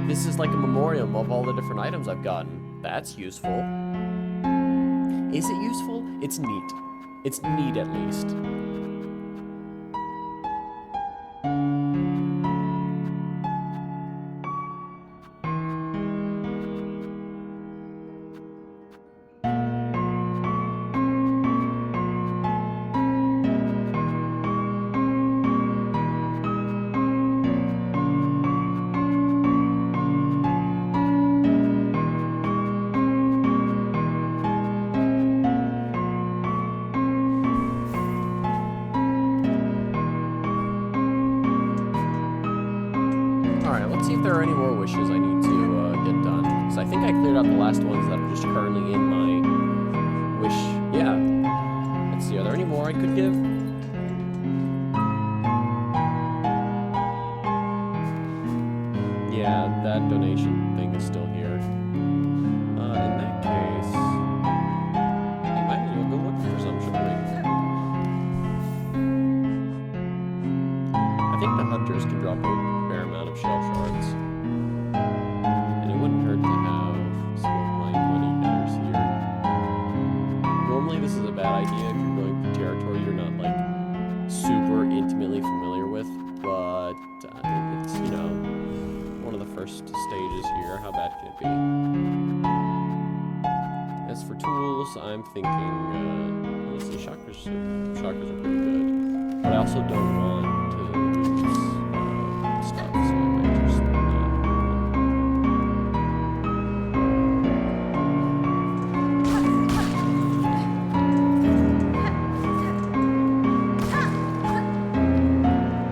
This is like a memoriam of all the different items I've gotten. That's useful. Is it useful? It's neat. It's neat, at least. Let's see if there are any more wishes I need to get done. Because I think I cleared out the last ones that are just currently in my wish. Yeah. Let's see, are there any more I could give? Yeah, that donation thing is still here. In that case, we might as well go looking for some, shouldn't we? I think the hunters can drop a fair amount of shell shards. And it wouldn't hurt to have some of my money headers here. Normally this is a bad idea if you're going for territory you're not like super intimately familiar with, but it's, you know, one of the first stages here. How bad can it be? As for tools, I'm thinking, let's see, chakras are pretty good. But I also don't want to lose stuff, so I might just not.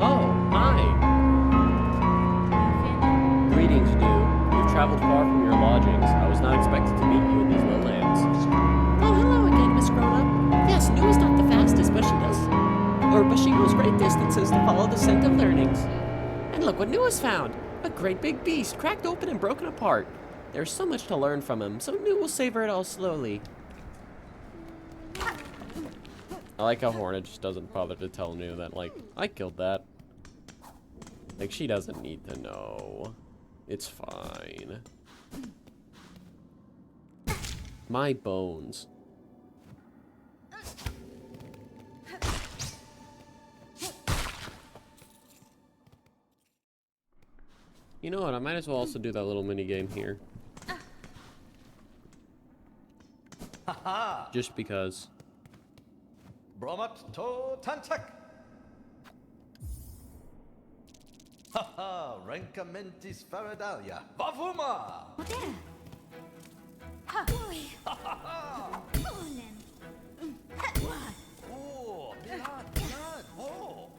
Oh, hi! Greetings, Dew. You've traveled far from your lodgings. I was not expected to meet you in these lowlands. Oh, hello again, Miss Grown-Up. Yes, New is not the fastest, but she goes great distances to follow the scent of learnings. And look what New has found. A great big beast, cracked open and broken apart. There's so much to learn from him, so New will savor it all slowly. I like how Hornet just doesn't bother to tell New that, like, I killed that. Like, she doesn't need to know. It's fine. My bones. You know what? I might as well also do that little mini game here. Haha! Just because. Bromat to tantak! Haha! Rankamentis faradalia! Vavuma! Ha ha! Oh, milad, milad, oh!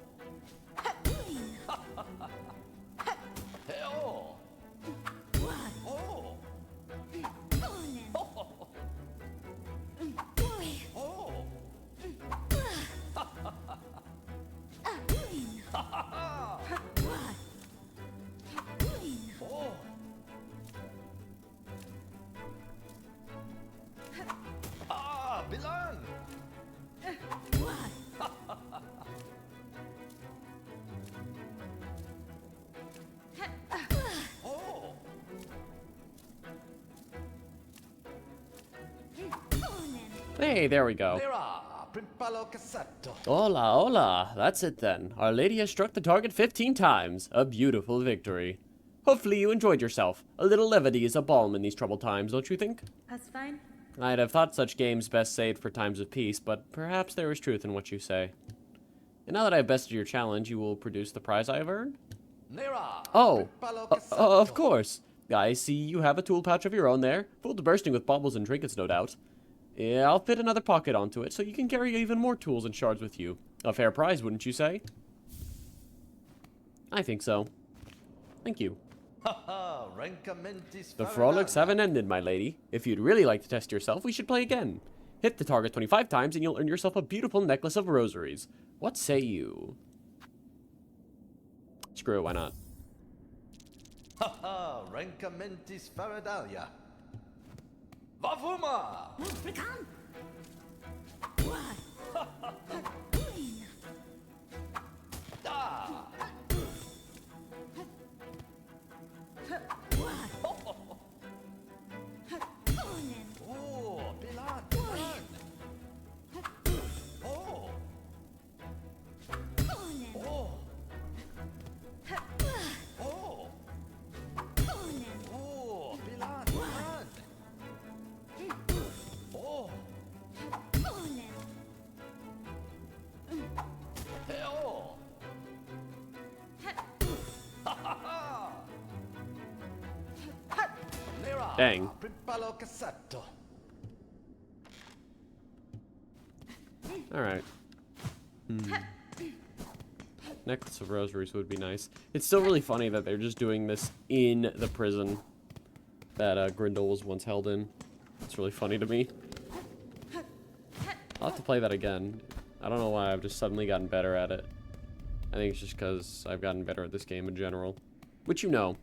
Heo! Oh! Oh! Oh! Hey, there we go. Mira, primpalo cassetto. Hola, hola. That's it then. Our lady has struck the target 15 times. A beautiful victory. Hopefully you enjoyed yourself. A little levity is a balm in these troubled times, don't you think? That's fine. I'd have thought such games best saved for times of peace, but perhaps there is truth in what you say. And now that I've bested your challenge, you will produce the prize I have earned? Mira, Oh, primpalo of course. I see you have a tool pouch of your own there, full to bursting with baubles and trinkets, no doubt. Yeah, I'll fit another pocket onto it, so you can carry even more tools and shards with you. A fair prize, wouldn't you say? I think so. Thank you. Haha, rancamentis The frolics farinata. haven't ended, my lady. If you'd really like to test yourself, we should play again. Hit the target 25 times and you'll earn yourself a beautiful necklace of rosaries. What say you? Screw it, why not? Haha, rancamentis faradalia. Vavuma! Da! Oh, Bilan, Bilan. Oh. Oh. Oh. Oh, Bilan, Bilan. Oh. Hey, oh. Ha ha ha. Mira, Dang. primpalo cassetto. Alright. Necklace of rosaries would be nice. It's still really funny that they're just doing this in the prison that Grindel was once held in. It's really funny to me. I'll have to play that again. I don't know why, I've just suddenly gotten better at it. I think it's just because I've gotten better at this game in general. Which you know.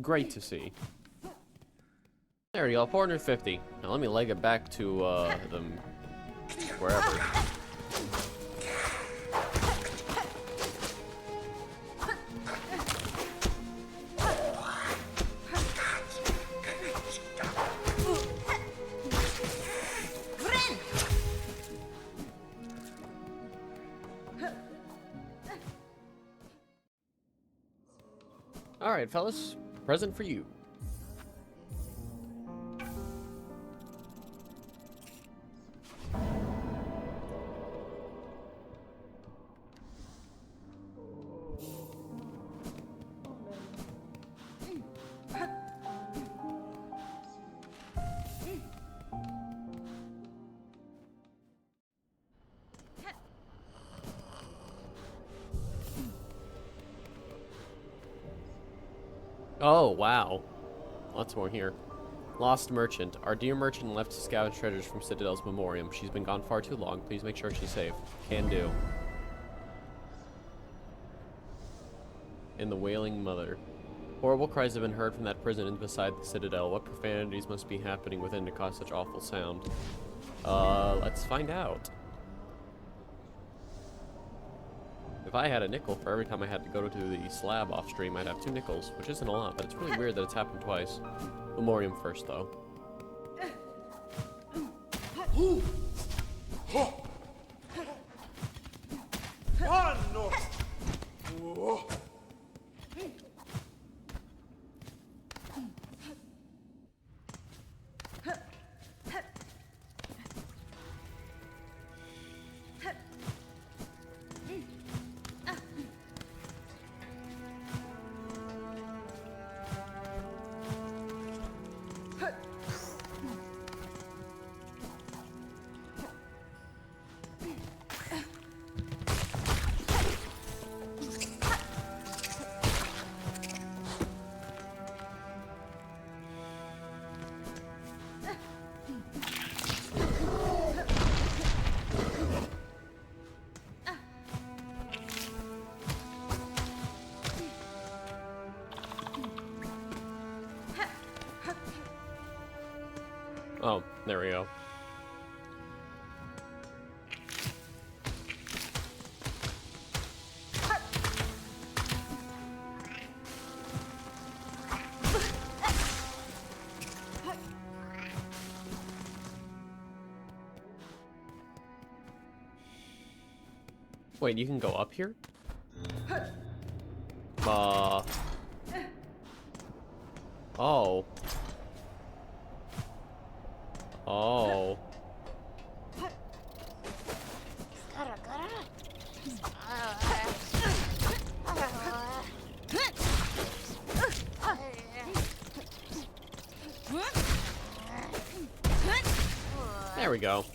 Great to see. There you go, 450. Now let me leg it back to, them... wherever. Alright, fellas. Present for you. Oh, wow. Lots more here. Lost merchant. Our dear merchant left to scavenge treasures from Citadel's memoriam. She's been gone far too long. Please make sure she's safe. Can do. And the Wailing Mother. Horrible cries have been heard from that prison beside the Citadel. What profanities must be happening within to cause such awful sound? Let's find out. If I had a nickel for every time I had to go to the slab off stream, I'd have 2 nickels, which isn't a lot, but it's really weird that it's happened twice. Memoriam first, though. Oh, there we go. Wait, you can go up here? Oh. Oh. There we go.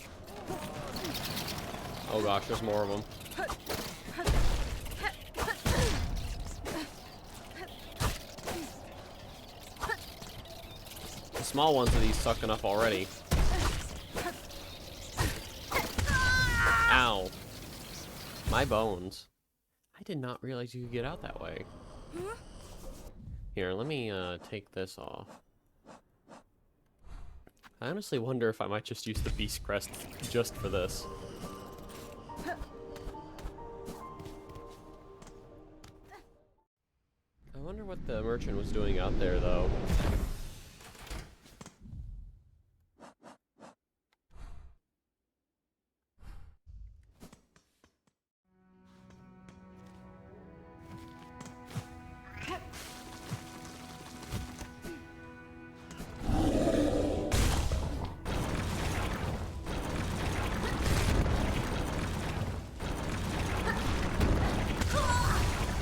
Oh gosh, there's more of them. The small ones of these suck enough already. Ow. My bones. I did not realize you could get out that way. Here, let me take this off. I honestly wonder if I might just use the Beast Crest just for this. I wonder what the merchant was doing out there, though.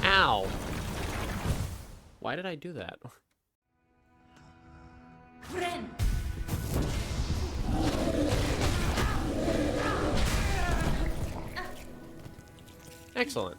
Ow! Why did I do that? Excellent.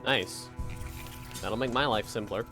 Nice. That'll make my life simpler.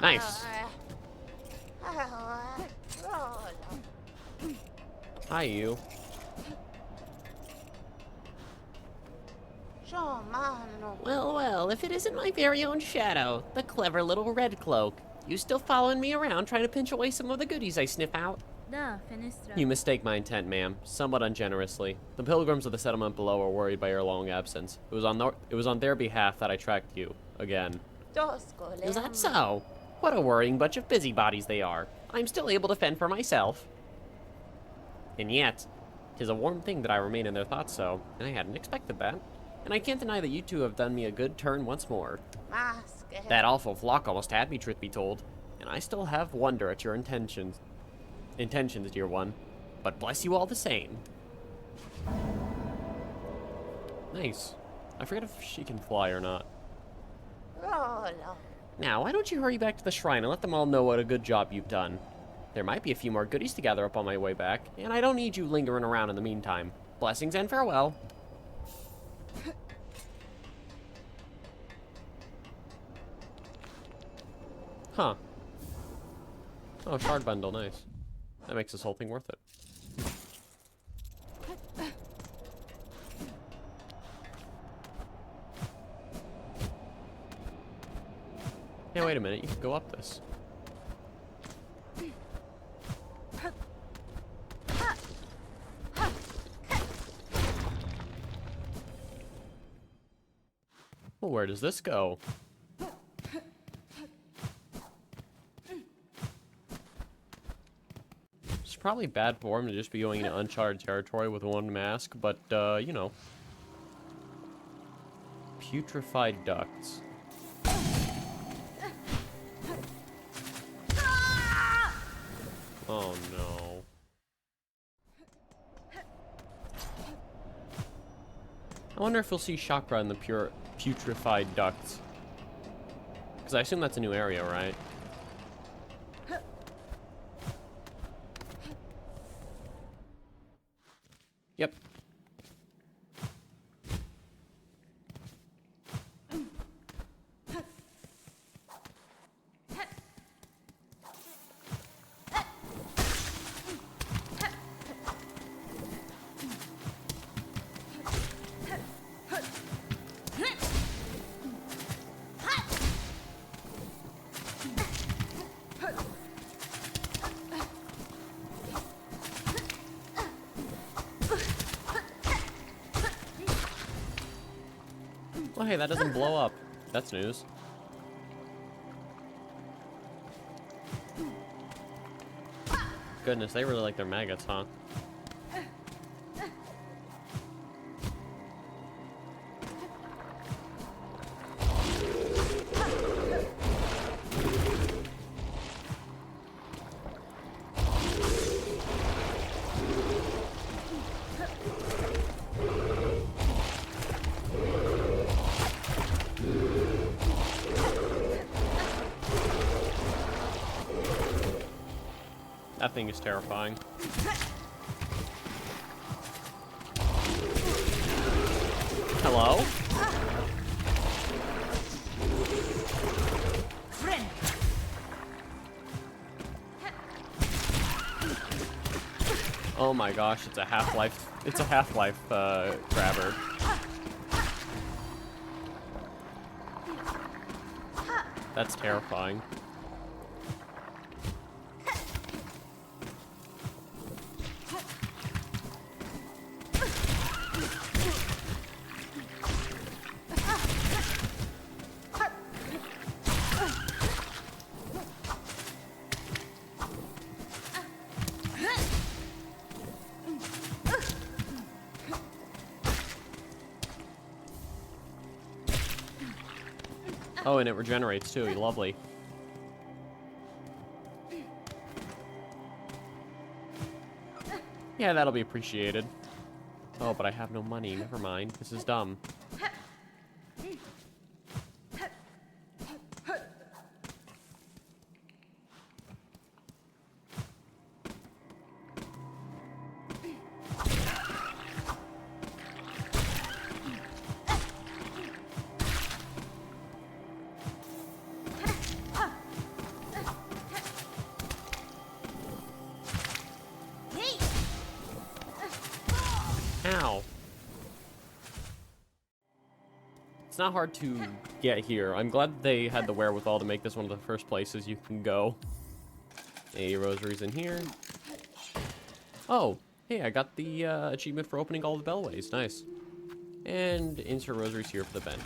Nice. Hi, you. Well, well, if it isn't my very own shadow, the clever little red cloak. You still following me around trying to pinch away some of the goodies I sniff out? You mistake my intent, ma'am, somewhat ungenerously. The pilgrims of the settlement below are worried by your long absence. It was on their behalf that I tracked you, again. Is that so? What a worrying bunch of busybodies they are. I'm still able to fend for myself. And yet, 'tis a warm thing that I remain in their thoughts so, and I hadn't expected that. And I can't deny that you two have done me a good turn once more. That awful flock almost had me, truth be told, and I still have wonder at your intentions, dear one. But bless you all the same. Nice. I forget if she can fly or not. Now, why don't you hurry back to the shrine and let them all know what a good job you've done. There might be a few more goodies to gather up on my way back, and I don't need you lingering around in the meantime. Blessings and farewell. Huh. Oh, shard bundle, nice. That makes this whole thing worth it. Hey, wait a minute, you can go up this. where does this go? It's probably bad form to just be going into uncharted territory with one mask, but, you know. Putrefied ducts. Oh no. I wonder if we'll see chakra in the putrefied ducts. Because I assume that's a new area, right? Yep. Well, hey, that doesn't blow up. That's news. Goodness, they really like their maggots, huh? That thing is terrifying. Hello? Oh my gosh, it's a Half-Life. It's a Half-Life grabber. That's terrifying. Oh, and it regenerates too. Lovely. Yeah, that'll be appreciated. Oh, but I have no money. Never mind. This is dumb. Ow. It's not hard to get here. I'm glad they had the wherewithal to make this one of the first places you can go. A rosary's in here. Oh, hey, I got the achievement for opening all the bellways. Nice. And insert rosaries here for the bench.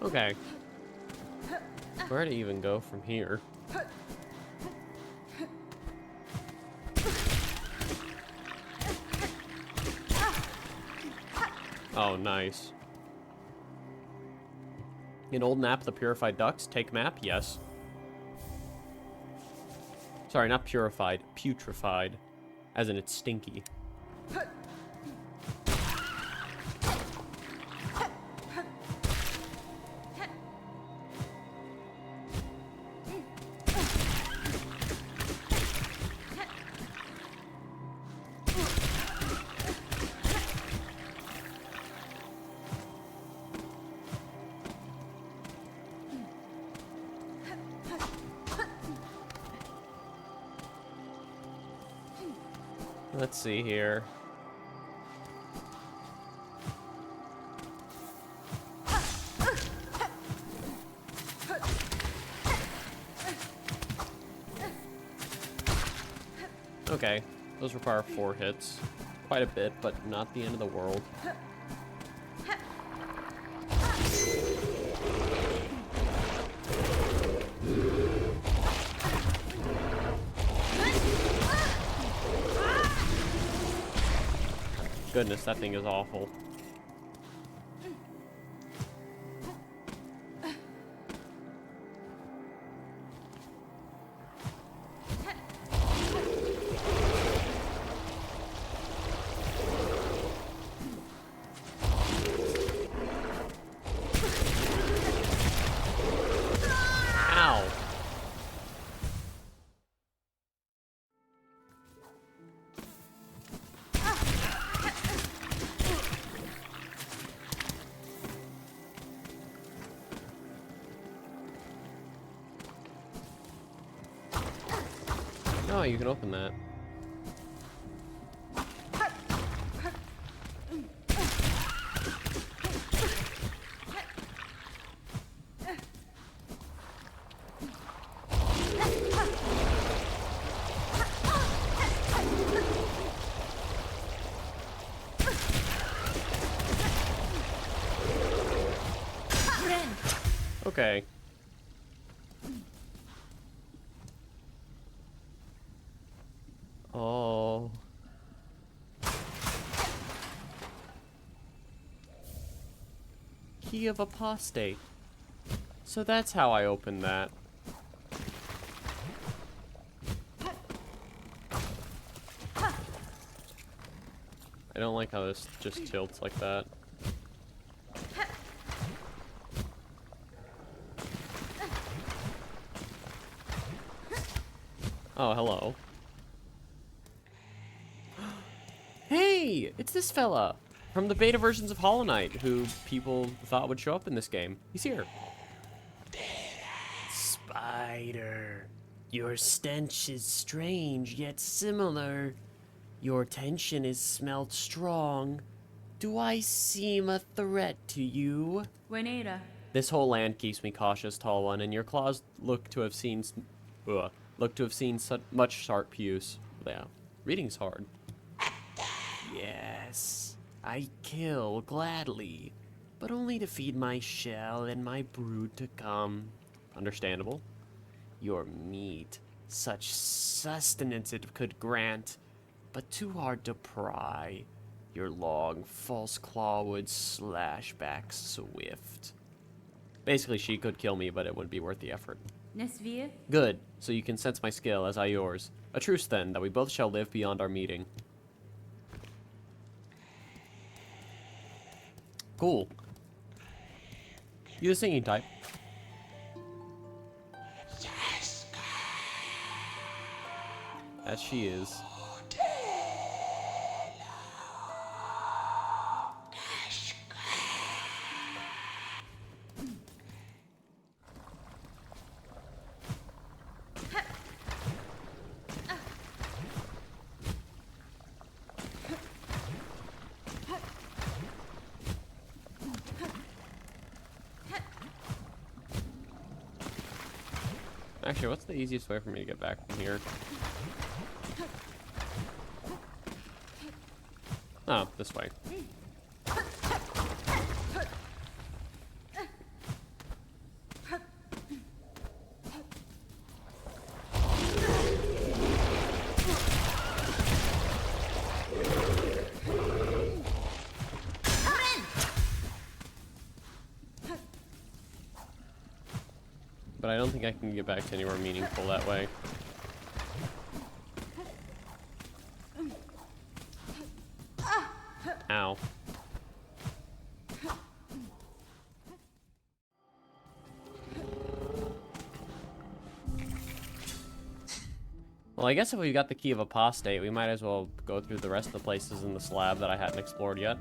Okay. Where to even go from here? Oh, nice. An old map of the purified ducts. Take map? Yes. Sorry, not purified. Putrefied. As in it's stinky. Let's see here. Okay, those require 4 hits. Quite a bit, but not the end of the world. Goodness, that thing is awful. Ow. Oh, you can open that. Okay. Oh. Key of Apostate. So that's how I opened that. I don't like how this just tilts like that. Oh, hello. Hey, it's this fella from the beta versions of Hollow Knight who people thought would show up in this game. He's here. Spider, your stench is strange yet similar. Your tension is smelt strong. Do I seem a threat to you? Buenera. This whole land keeps me cautious, Tall One, and your claws look to have seen much sharp use. Yeah, reading's hard. Yes, I kill gladly, but only to feed my shell and my brood to come. Understandable. Your meat, such sustenance it could grant, but too hard to pry. Your long, false claw would slash back swift. Basically, she could kill me, but it wouldn't be worth the effort. Nesvia. Good, so you can sense my skill as I yours. A truce then, that we both shall live beyond our meeting. Cool. You the singing type? As she is. Actually, what's the easiest way for me to get back from here? Oh, this way. But I don't think I can get back to anywhere meaningful that way. Ow. Well, I guess if we got the key of apostate, we might as well go through the rest of the places in the slab that I hadn't explored yet.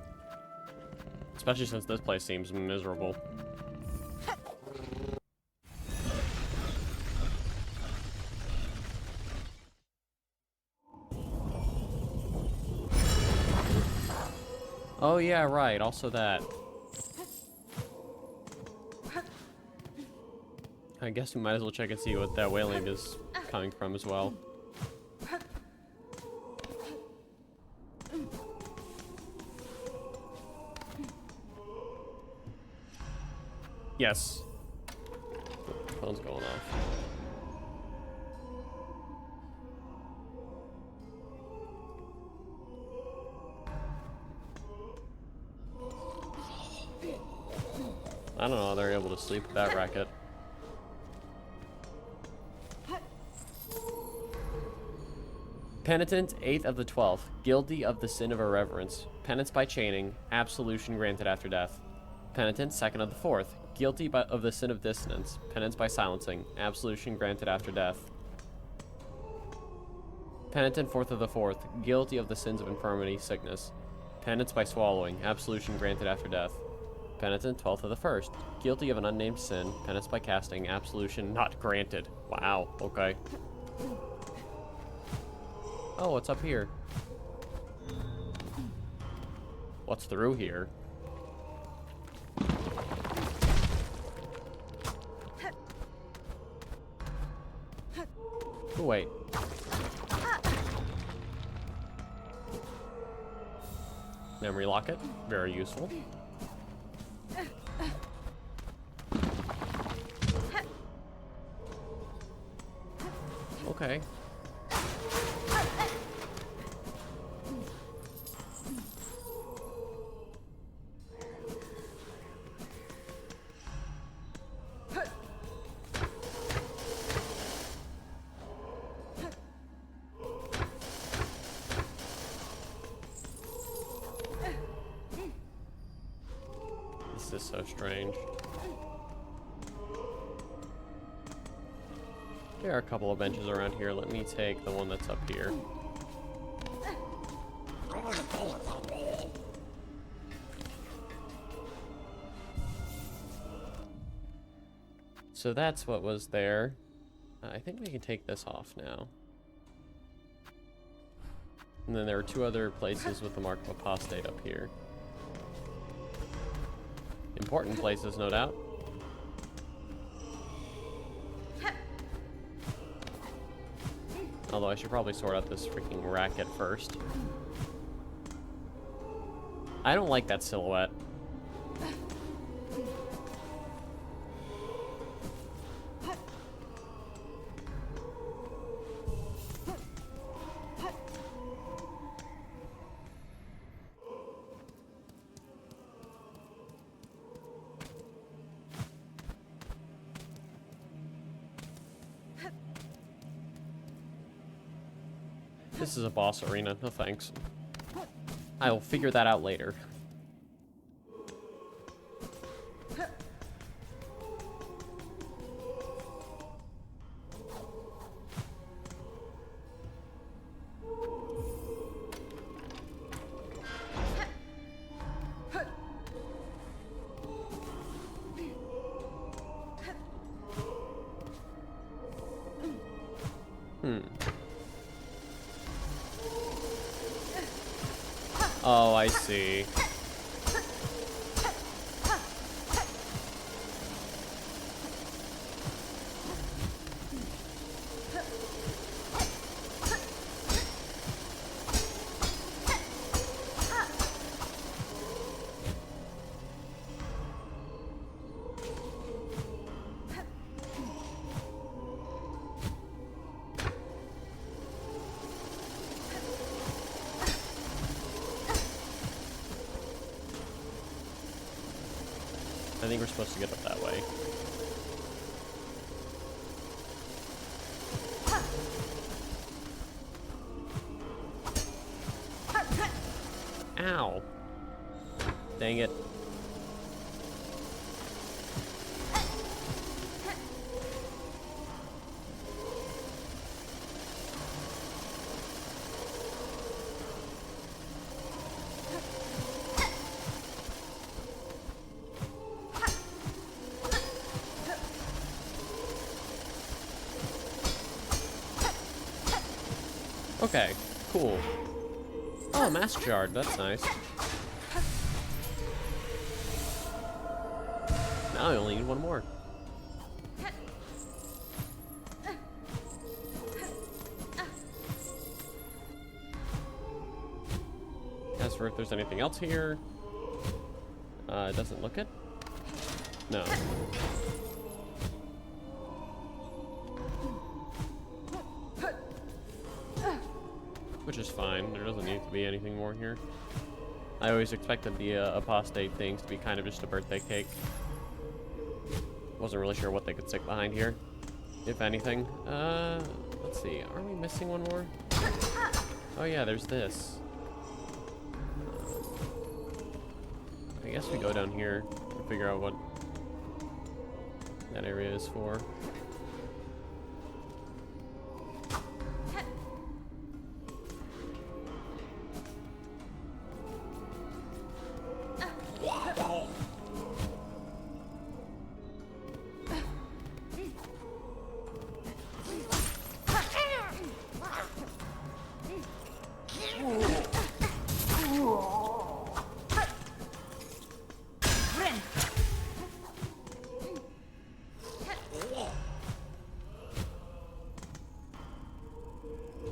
Especially since this place seems miserable. Oh yeah, right, also that. I guess we might as well check and see what that wailing is coming from as well. Yes. Phone's going off. I don't know how they're able to sleep with that racket. Penitent, 8th of the 12th, guilty of the sin of irreverence. Penance by chaining, absolution granted after death. Penitent, 2nd of the 4th, guilty of the sin of dissonance. Penance by silencing, absolution granted after death. Penitent, 4th of the 4th, guilty of the sins of infirmity, sickness. Penance by swallowing, absolution granted after death. Penitent, 12th of the 1st, guilty of an unnamed sin. Penance by casting, absolution not granted. Wow, okay. Oh, what's up here? What's through here? Oh, wait. Memory locket, very useful. Okay. This is so strange. There are a couple of benches around here. Let me take the one that's up here. So that's what was there. I think we can take this off now. And then there are two other places with the mark of apostate up here. Important places, no doubt. Although I should probably sort out this freaking racket first. I don't like that silhouette. This is a boss arena, no thanks. I will figure that out later. Oh, I see. I think we're supposed to get up that way. Ow. Dang it. Okay, cool. Oh, mask shard, that's nice. Now I only need one more. As for if there's anything else here, it doesn't look it. No. Which is fine. There doesn't need to be anything more here. I always expected the apostate things to be kind of just a birthday cake. Wasn't really sure what they could stick behind here, if anything. Let's see. Are we missing one more? Oh yeah, there's this. I guess we go down here and figure out what that area is for.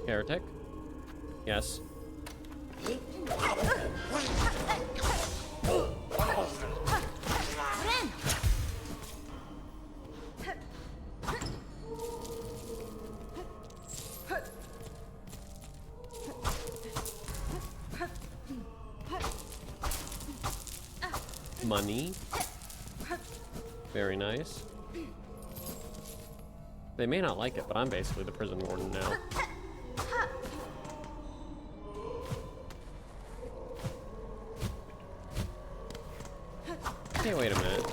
Heretic? Yes. Money. Very nice. They may not like it, but I'm basically the prison warden now. Hey, wait a minute.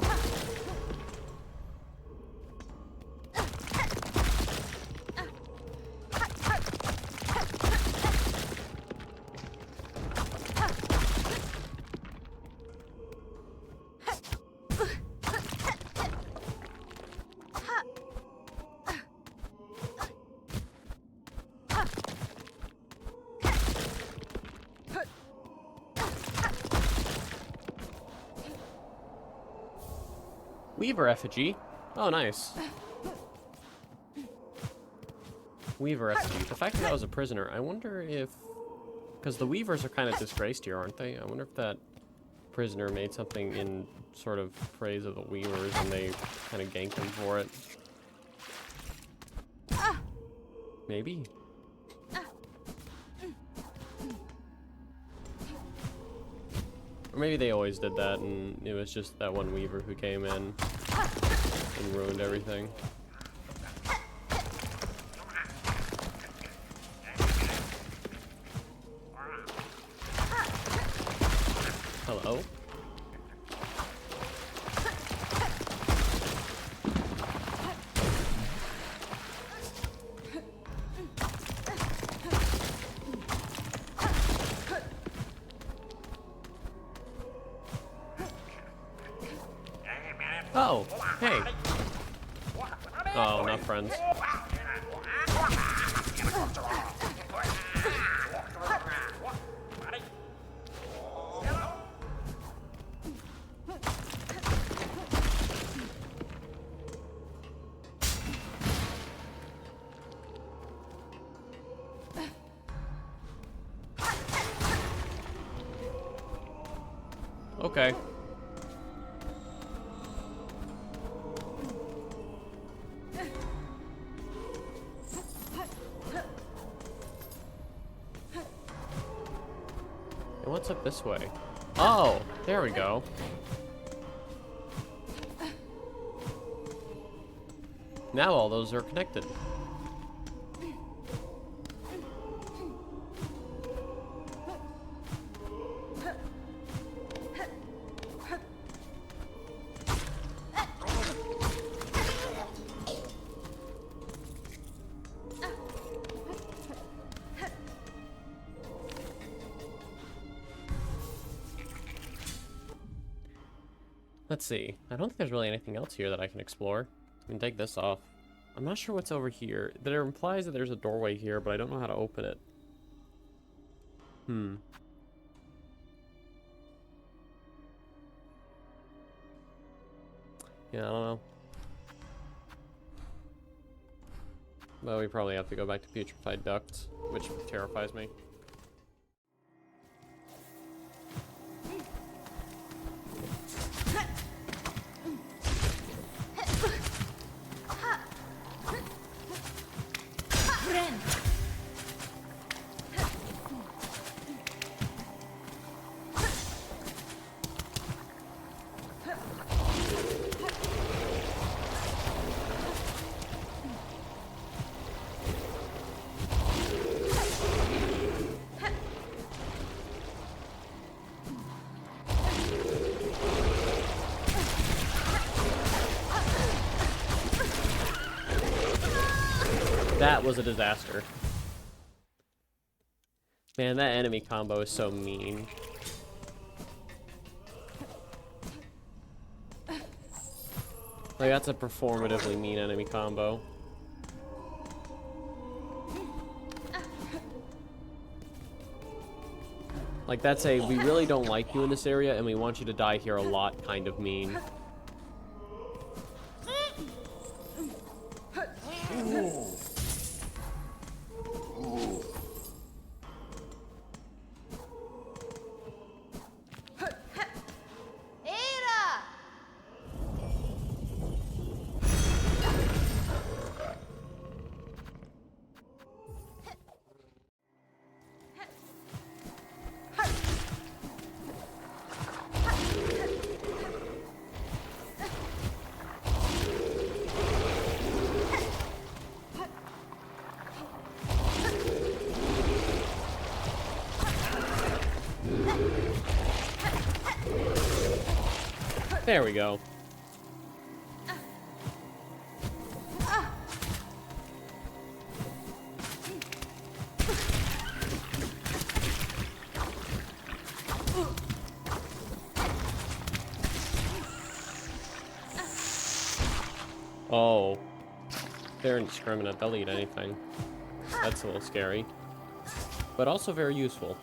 Weaver effigy. Oh, nice. Weaver effigy. The fact that I was a prisoner, I wonder if... Because the Weavers are kind of disgraced here, aren't they? I wonder if that prisoner made something in sort of praise of the Weavers and they kind of ganked him for it. Maybe? Or maybe they always did that and it was just that one Weaver who came in and ruined everything. Hello? Oh, hey. Oh, not friends. Okay. And what's up this way? Oh, there we go. Now all those are connected. Let's see. I don't think there's really anything else here that I can explore. I can take this off. I'm not sure what's over here. There implies that there's a doorway here, but I don't know how to open it. Yeah, I don't know. Well, we probably have to go back to putrefied ducts, which terrifies me. That was a disaster. Man, that enemy combo is so mean. Like, that's a performatively mean enemy combo. Like, that's a, we really don't like you in this area and we want you to die here a lot kind of mean. There we go. Oh. They're indiscriminate. They'll eat anything. That's a little scary. But also very useful.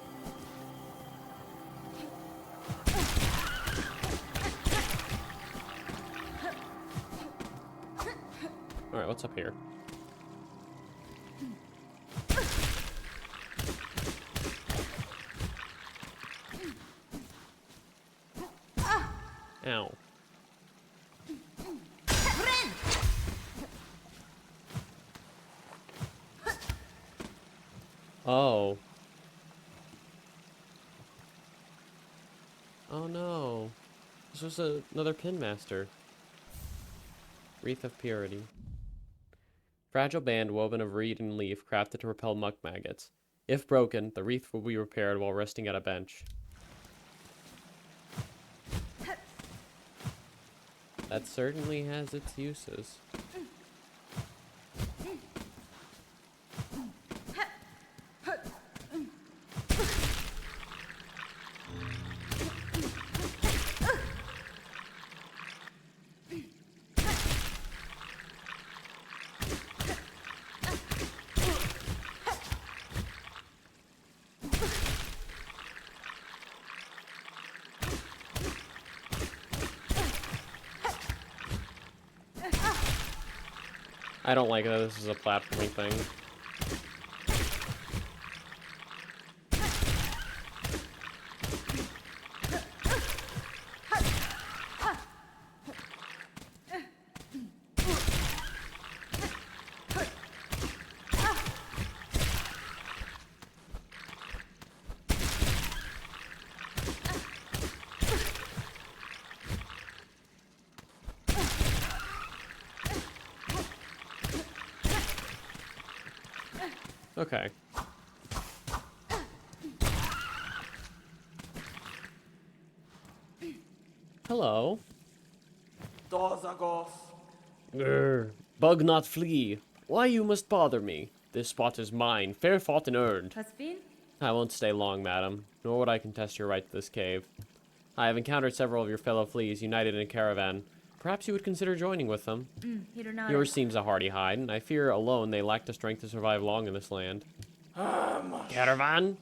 Alright, what's up here? Ow. Oh. Oh no. This was another pin master. Wreath of Purity. Fragile band woven of reed and leaf crafted to repel muck maggots. If broken, the wreath will be repaired while resting at a bench. That certainly has its uses. I don't like that this is a platforming thing. Okay. Hello. Grr. Bug not flee. Why you must bother me? This spot is mine, fair fought and earned. Has been? I won't stay long, madam, nor would I contest your right to this cave. I have encountered several of your fellow fleas united in a caravan. Perhaps you would consider joining with them. Yours seems a hardy hide, and I fear alone they lack the strength to survive long in this land. Caravan?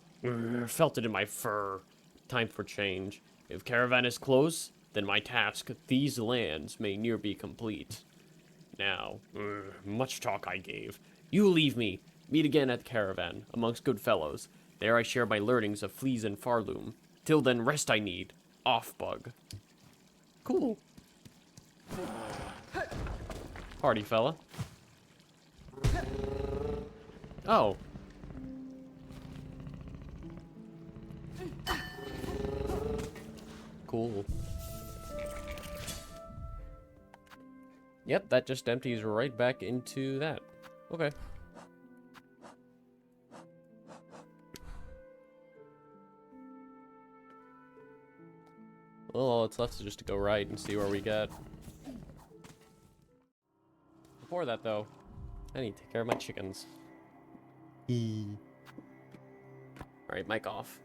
Felt it in my fur. Time for change. If caravan is close, then my task, these lands, may near be complete. Now, much talk I gave. You leave me. Meet again at the caravan, amongst good fellows. There I share my learnings of fleas and farloom. Till then, rest I need. Off, bug. Cool. Hardy fella. Oh. Cool. Yep, that just empties right back into that. Okay. Well, all that's left is just to go right and see where we get. Before that, though, I need to take care of my chickens. Alright, mic off.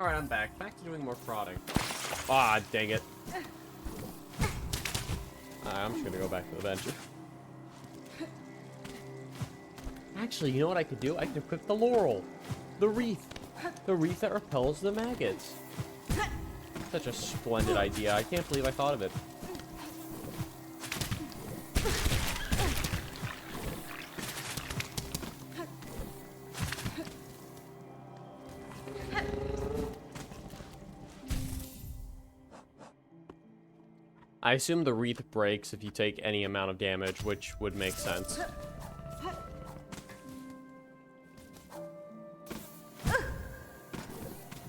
Alright, I'm back. Back to doing more frauding. Ah, dang it. I'm just gonna go back to the bench. Actually, you know what I could do? I could equip the laurel. The wreath. The wreath that repels the maggots. Such a splendid idea. I can't believe I thought of it. I assume the wreath breaks if you take any amount of damage, which would make sense.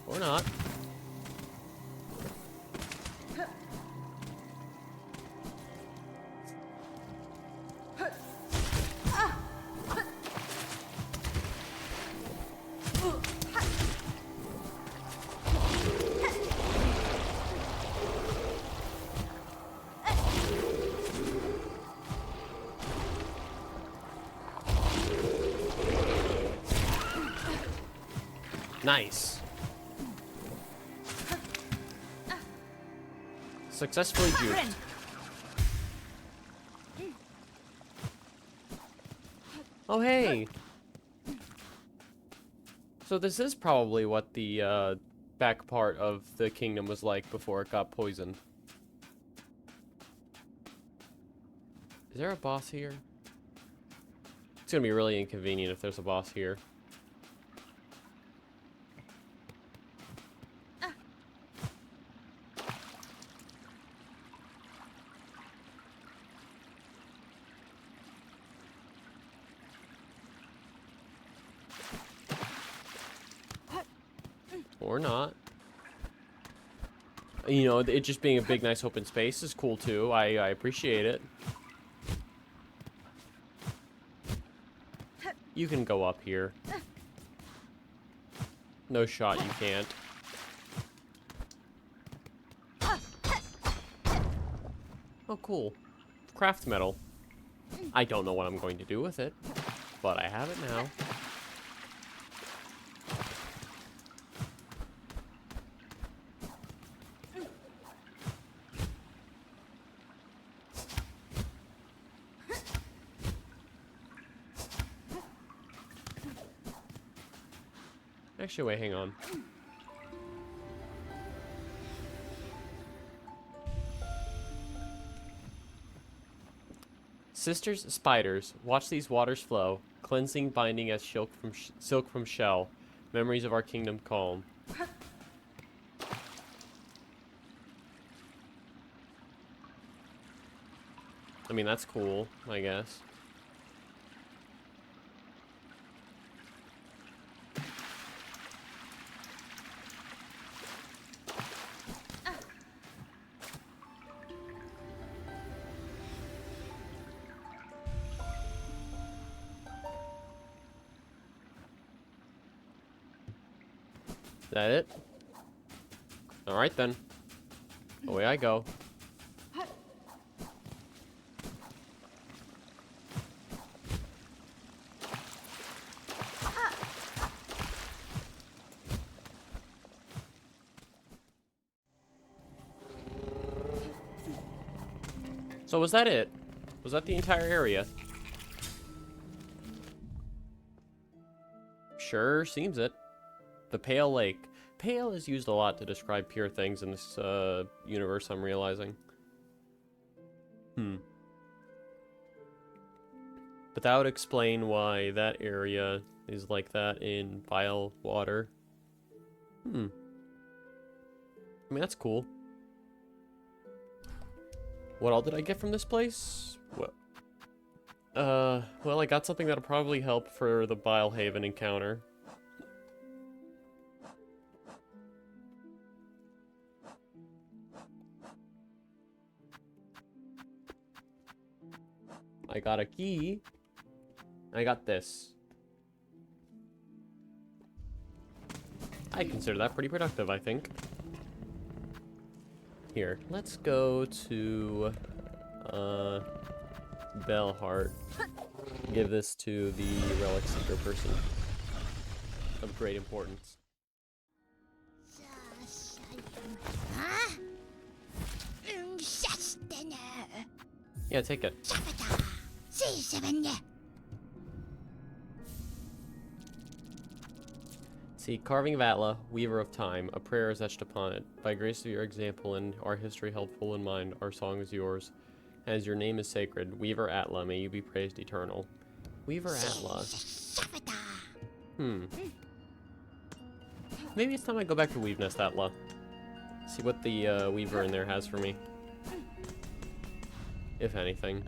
Or not. Nice. Successfully juked. Oh, hey. So this is probably what the back part of the kingdom was like before it got poisoned. Is there a boss here? It's gonna be really inconvenient if there's a boss here. Or not. You know, it just being a big, nice open space is cool too. I appreciate it. You can go up here. No shot, you can't. Oh, cool. Craft metal. I don't know what I'm going to do with it, but I have it now. Actually, wait, hang on. Sisters, spiders, watch these waters flow, cleansing, binding as silk from shell, memories of our kingdom calm. I mean, that's cool, I guess. Is that it? Alright then. Away I go. So was that it? Was that the entire area? Sure seems it. The Pale Lake. Pale is used a lot to describe pure things in this universe, I'm realizing. But that would explain why that area is like that in vile water. I mean, that's cool. What all did I get from this place? Well, I got something that'll probably help for the Bile Haven encounter. I got a key. I got this. I consider that pretty productive, I think. Here, let's go to Bellheart. Give this to the Relic Seeker person of great importance. Yeah, take it. See, carving of Atla, weaver of time, a prayer is etched upon it. By grace of your example and our history held full in mind, our song is yours. As your name is sacred, Weaver Atla, may you be praised eternal. Weaver Atla. Maybe it's time I go back to Weave Nest Atla. See what the weaver in there has for me. If anything.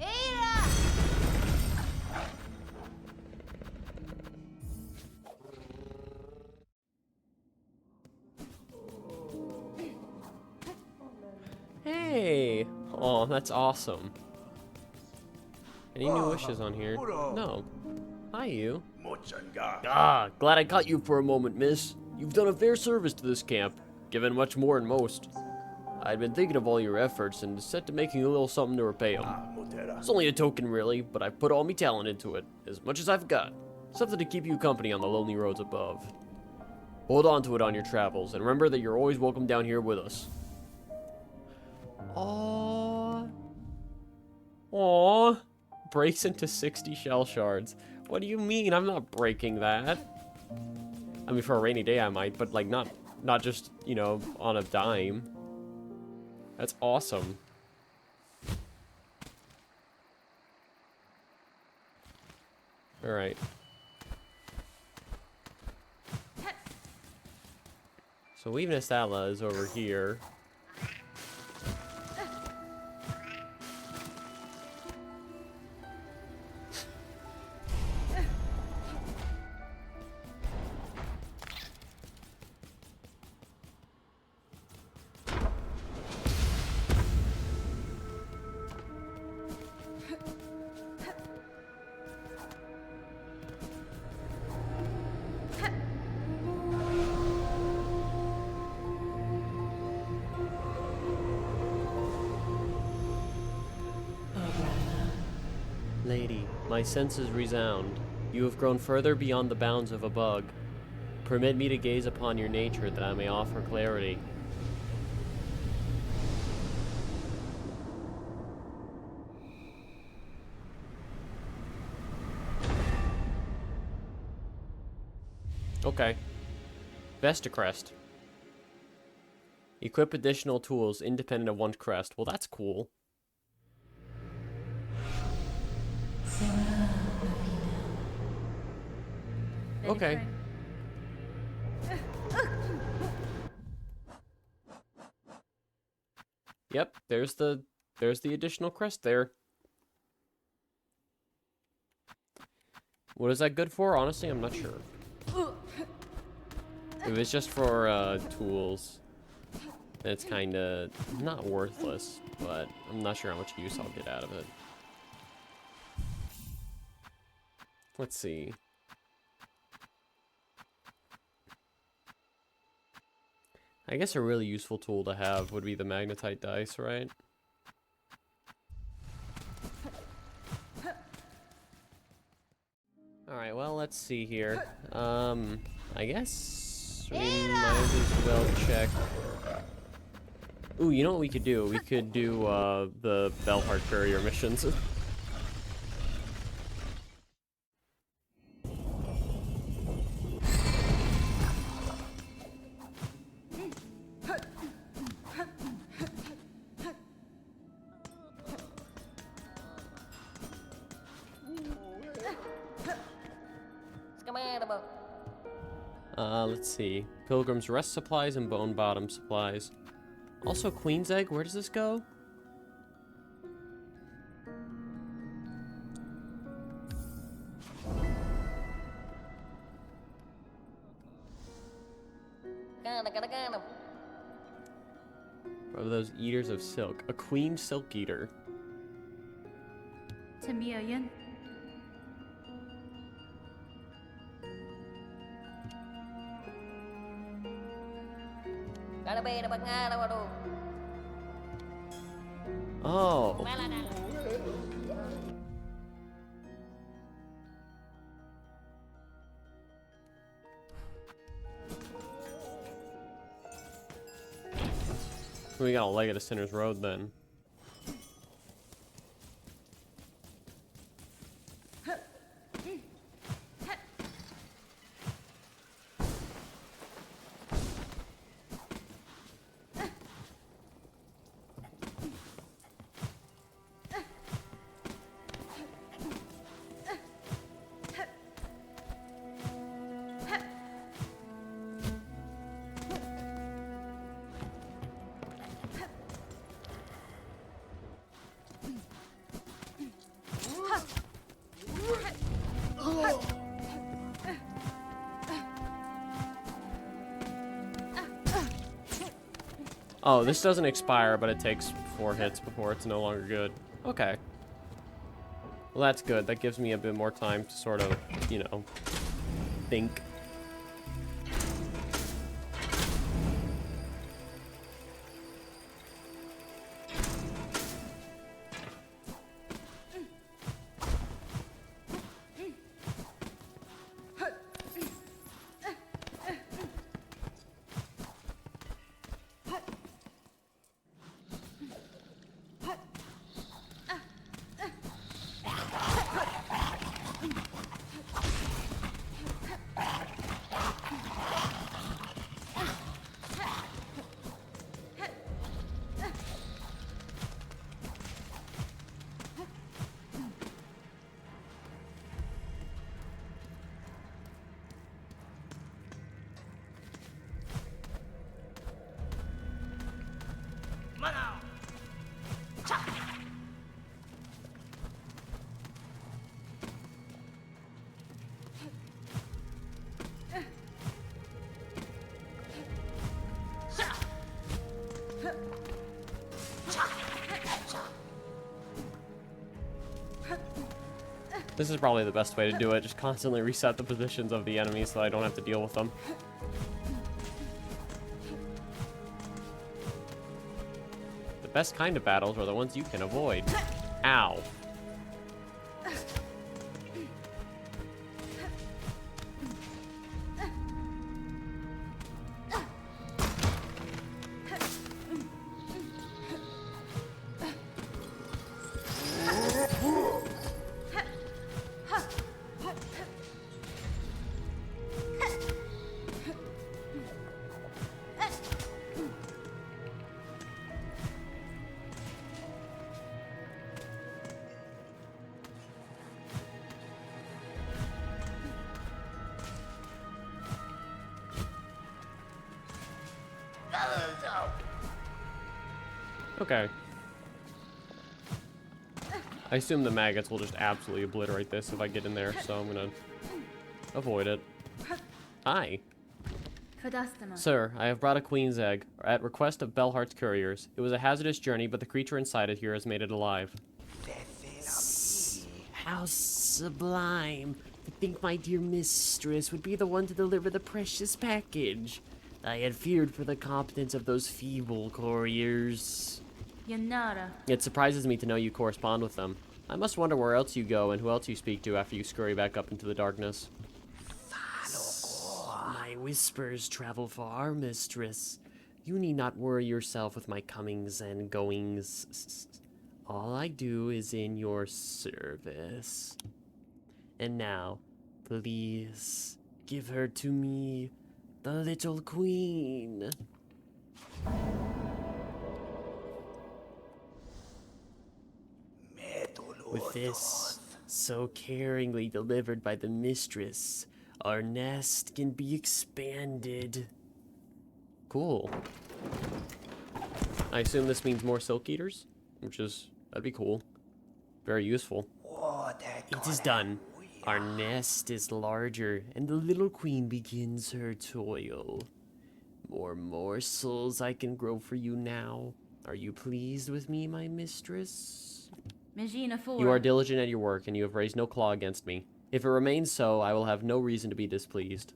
Hey! Oh, that's awesome. Any new wishes on here? No. Hi, you. Ah, glad I caught you for a moment, miss. You've done a fair service to this camp, given much more than most. I'd been thinking of all your efforts and set to making a little something to repay them. It's only a token, really, but I've put all my talent into it, as much as I've got. Something to keep you company on the lonely roads above. Hold on to it on your travels, and remember that you're always welcome down here with us. Aww. Aww. Breaks into 60 shell shards. What do you mean? I'm not breaking that. I mean, for a rainy day I might, but like not just, you know, on a dime. That's awesome. Alright. So Weaveness Atla is over here. Lady, my senses resound. You have grown further beyond the bounds of a bug. Permit me to gaze upon your nature that I may offer clarity. Okay. Vestacrest. Equip additional tools independent of one's crest. Well, that's cool. Okay. Yep, there's the additional crest there. What is that good for? Honestly, I'm not sure. If it's just for tools, then it's kind of not worthless, but I'm not sure how much use I'll get out of it. Let's see. I guess a really useful tool to have would be the magnetite dice, right? Alright, well, let's see here. I guess we might as well check. Ooh, you know what we could do? We could do the Bellheart Courier missions. Let's see. Pilgrim's Rest supplies and Bone Bottom supplies. Also, Queen's Egg. Where does this go? Of those eaters of silk. A Queen Silk Eater. Tamiyan. Oh. We got a leg at a Sinner's Road then. Oh, this doesn't expire, but it takes 4 hits before it's no longer good. Okay. Well, that's good. That gives me a bit more time to sort of, you know, think. This is probably the best way to do it. Just constantly reset the positions of the enemies so I don't have to deal with them. The best kind of battles are the ones you can avoid. Ow. Okay. I assume the maggots will just absolutely obliterate this if I get in there, so I'm gonna avoid it. Hi. Sir, I have brought a queen's egg, at request of Belhart's couriers. It was a hazardous journey, but the creature inside it here has made it alive. How sublime. To think my dear mistress would be the one to deliver the precious package. I had feared for the competence of those feeble couriers. Yanara. It surprises me to know you correspond with them. I must wonder where else you go and who else you speak to after you scurry back up into the darkness. My whispers travel far, mistress. You need not worry yourself with my comings and goings. All I do is in your service. And now, please, give her to me, the little queen. With this, so caringly delivered by the mistress, our nest can be expanded. Cool. I assume this means more silk eaters, that'd be cool. Very useful. It is done. Our nest is larger, and the little queen begins her toil. More morsels I can grow for you now. Are you pleased with me, my mistress? You are diligent at your work, and you have raised no claw against me. If it remains so, I will have no reason to be displeased.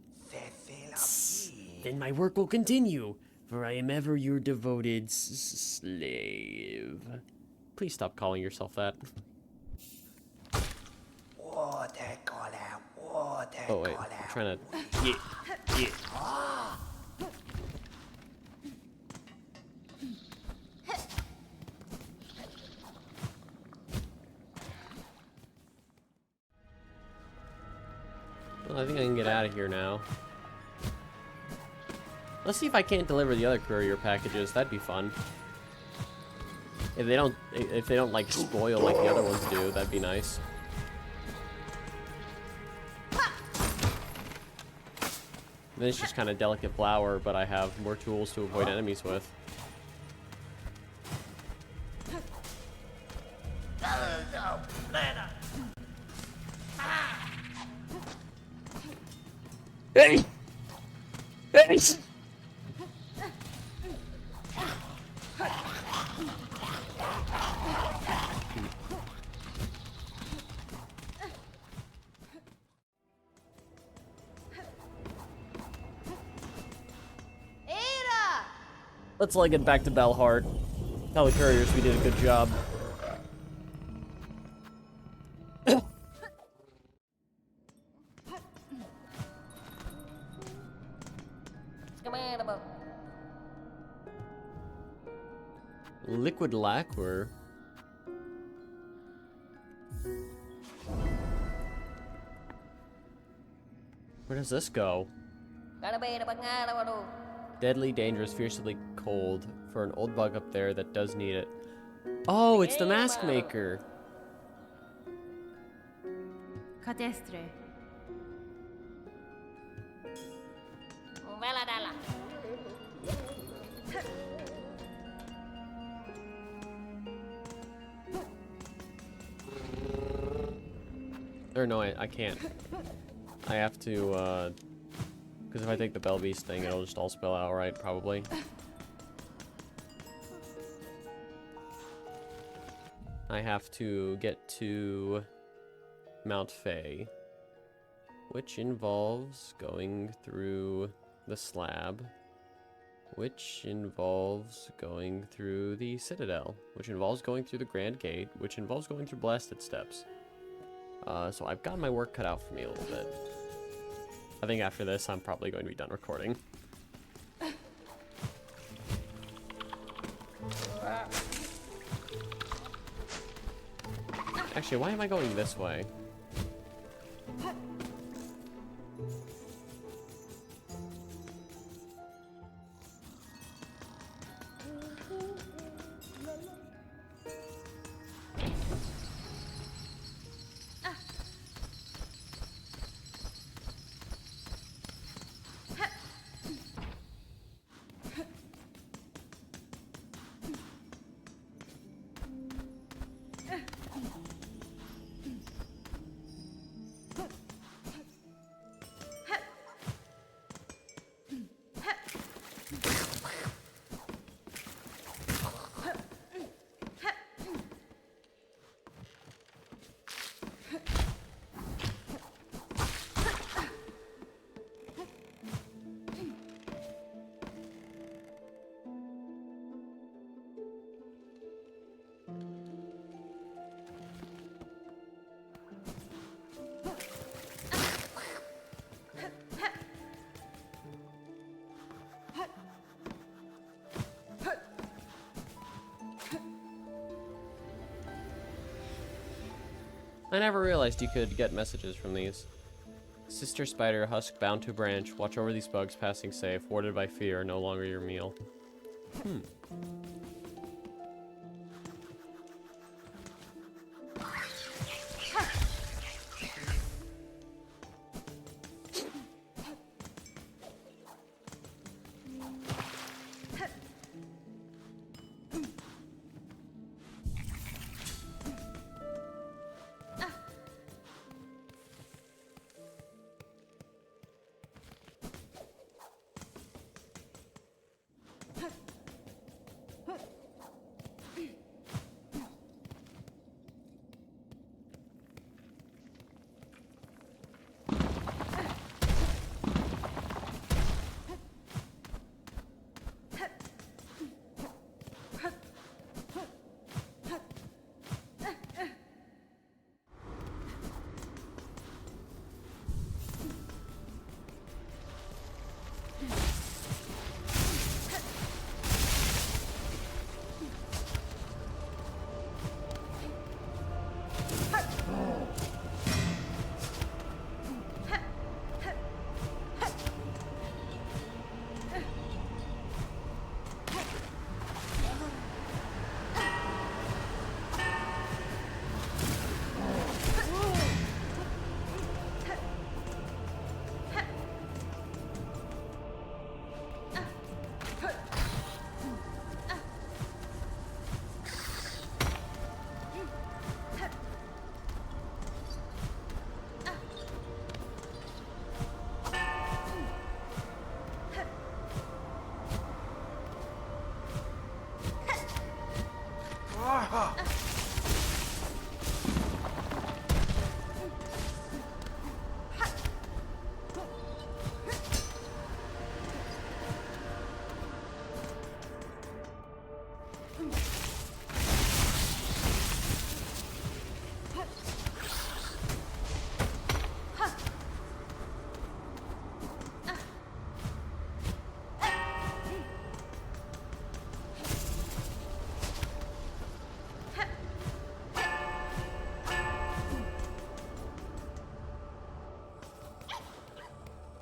Then my work will continue, for I am ever your devoted slave. Please stop calling yourself that. Oh wait, I'm trying to... Yeah. Well, I think I can get out of here now. Let's see if I can't deliver the other courier packages. That'd be fun. If they don't like spoil like the other ones do, that'd be nice. Then it's just kind of delicate flower, but I have more tools to avoid enemies with. Hey! Hey! Let's leg it back to Bellheart. Tell the couriers we did a good job. Liquid lacquer. Where does this go? Deadly, dangerous, fiercely cold. For an old bug up there that does need it. Oh, it's the mask maker. Cadestre. Or no, I can't. I have to, because if I take the Bell Beast thing, it'll just all spell out right, probably. I have to get to Mount Faye, which involves going through the slab, which involves going through the Citadel, which involves going through the Grand Gate, which involves going through Blasted Steps. So I've got my work cut out for me a little bit. I think after this, I'm probably going to be done recording. Actually, why am I going this way? I never realized you could get messages from these. Sister Spider, husk bound to branch. Watch over these bugs passing safe. Warded by fear, no longer your meal.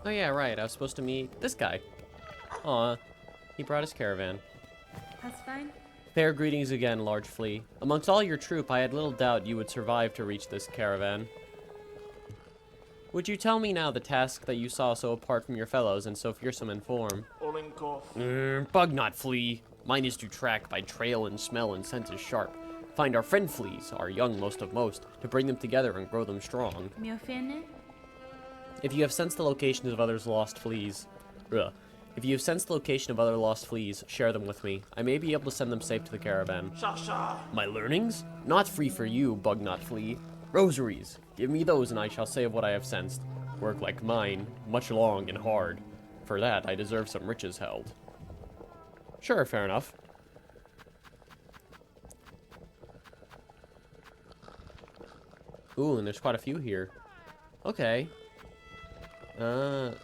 Oh yeah, right. I was supposed to meet this guy. Aw, he brought his caravan. That's fine. Fair greetings again, large flea. Amongst all your troop, I had little doubt you would survive to reach this caravan. Would you tell me now the task that you saw so apart from your fellows and so fearsome in form? Bug not flea. Mine is to track by trail and smell and scent is sharp. Find our friend fleas, our young most of most, to bring them together and grow them strong. If you have sensed the locations of others lost fleas, if you have sensed the location of other lost fleas, share them with me. I may be able to send them safe to the caravan. My learnings? Not free for you, bug not flea. Rosaries. Give me those and I shall say of what I have sensed. Work like mine, much long and hard. For that I deserve some riches held. Sure, fair enough. Ooh, and there's quite a few here. Okay. I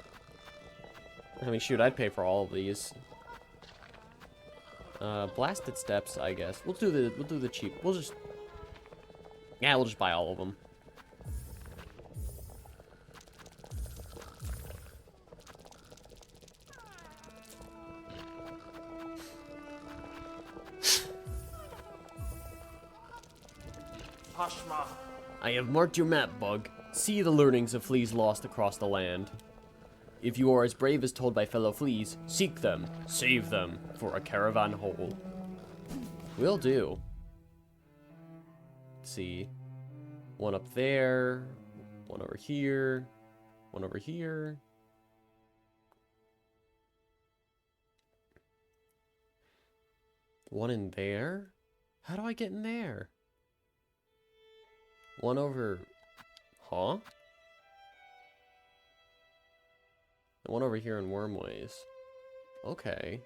mean, shoot, I'd pay for all of these. Blasted steps, I guess. We'll do the cheap. We'll just buy all of them. I have marked your map, Bug. See the learnings of fleas lost across the land. If you are as brave as told by fellow fleas, seek them, save them, for a caravan whole. Will do. Let's see. One up there, one over here, one over here. One in there? How do I get in there? One over... Huh? And one over here in Wormways. Okay.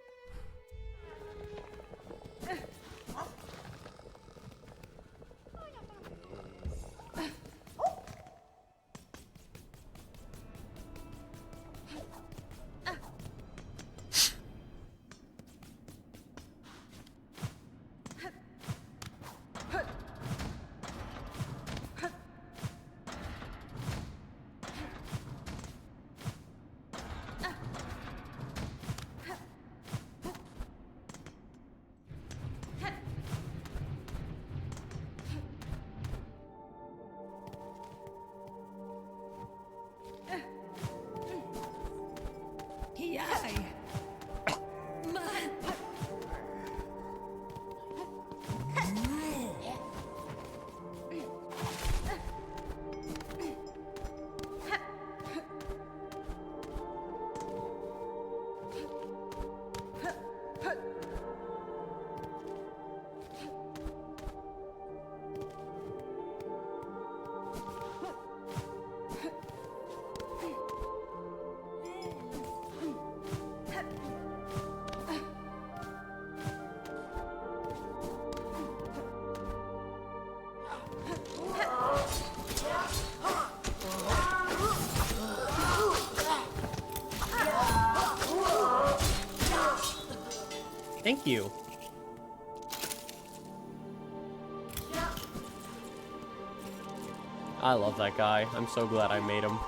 Thank you. I love that guy. I'm so glad I made him.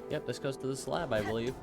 Yep, this goes to the slab, I believe.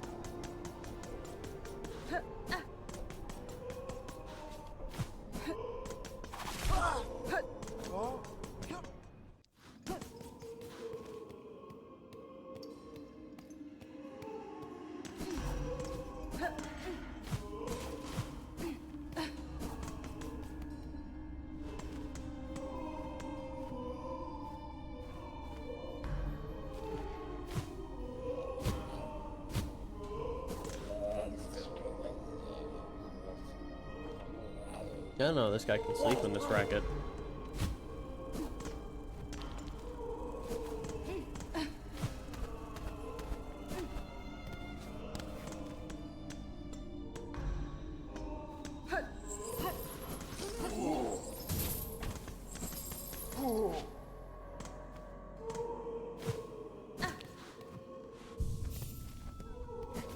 No, this guy can sleep in this racket.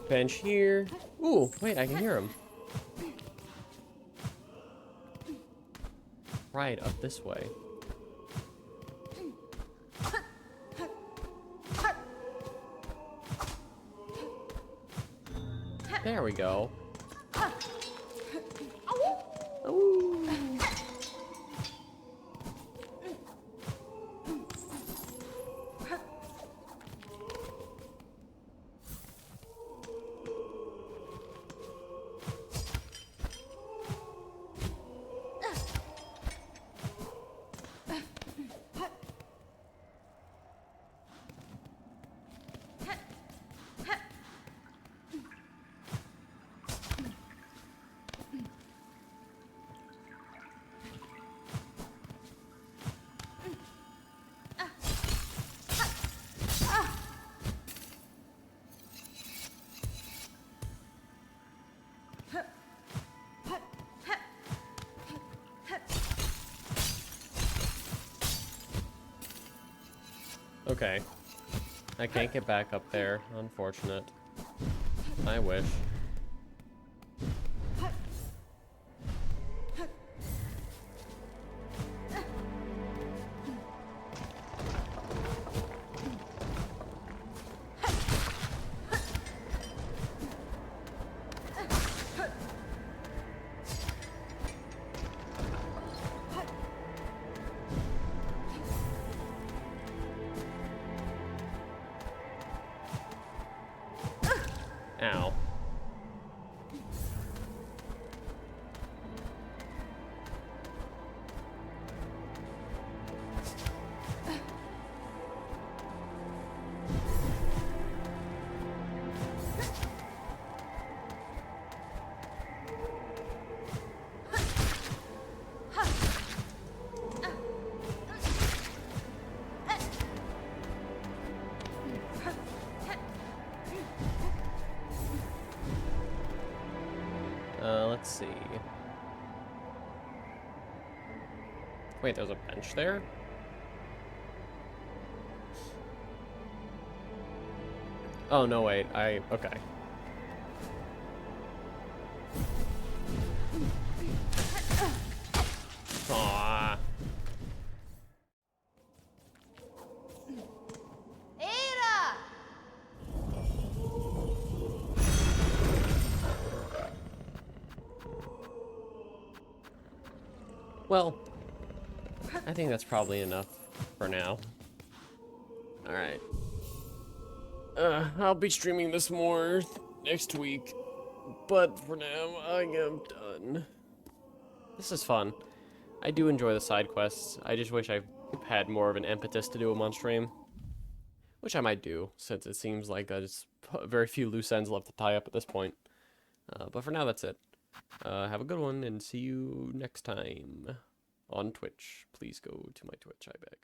Bench here. Ooh, wait, I can hear him. Right, up this way. There we go. Ooh. Okay. I can't get back up there. Unfortunate. I wish. Ow. Let's see. Wait, there's a bench there? Oh, no, wait. Okay. Aww. Well, I think that's probably enough for now. Alright. I'll be streaming this more next week, but for now, I am done. This is fun. I do enjoy the side quests. I just wish I had more of an impetus to do them on stream. Which I might do, since it seems like there's very few loose ends left to tie up at this point. But for now, that's it. Have a good one, and see you next time on Twitch. Please go to my Twitch, I beg.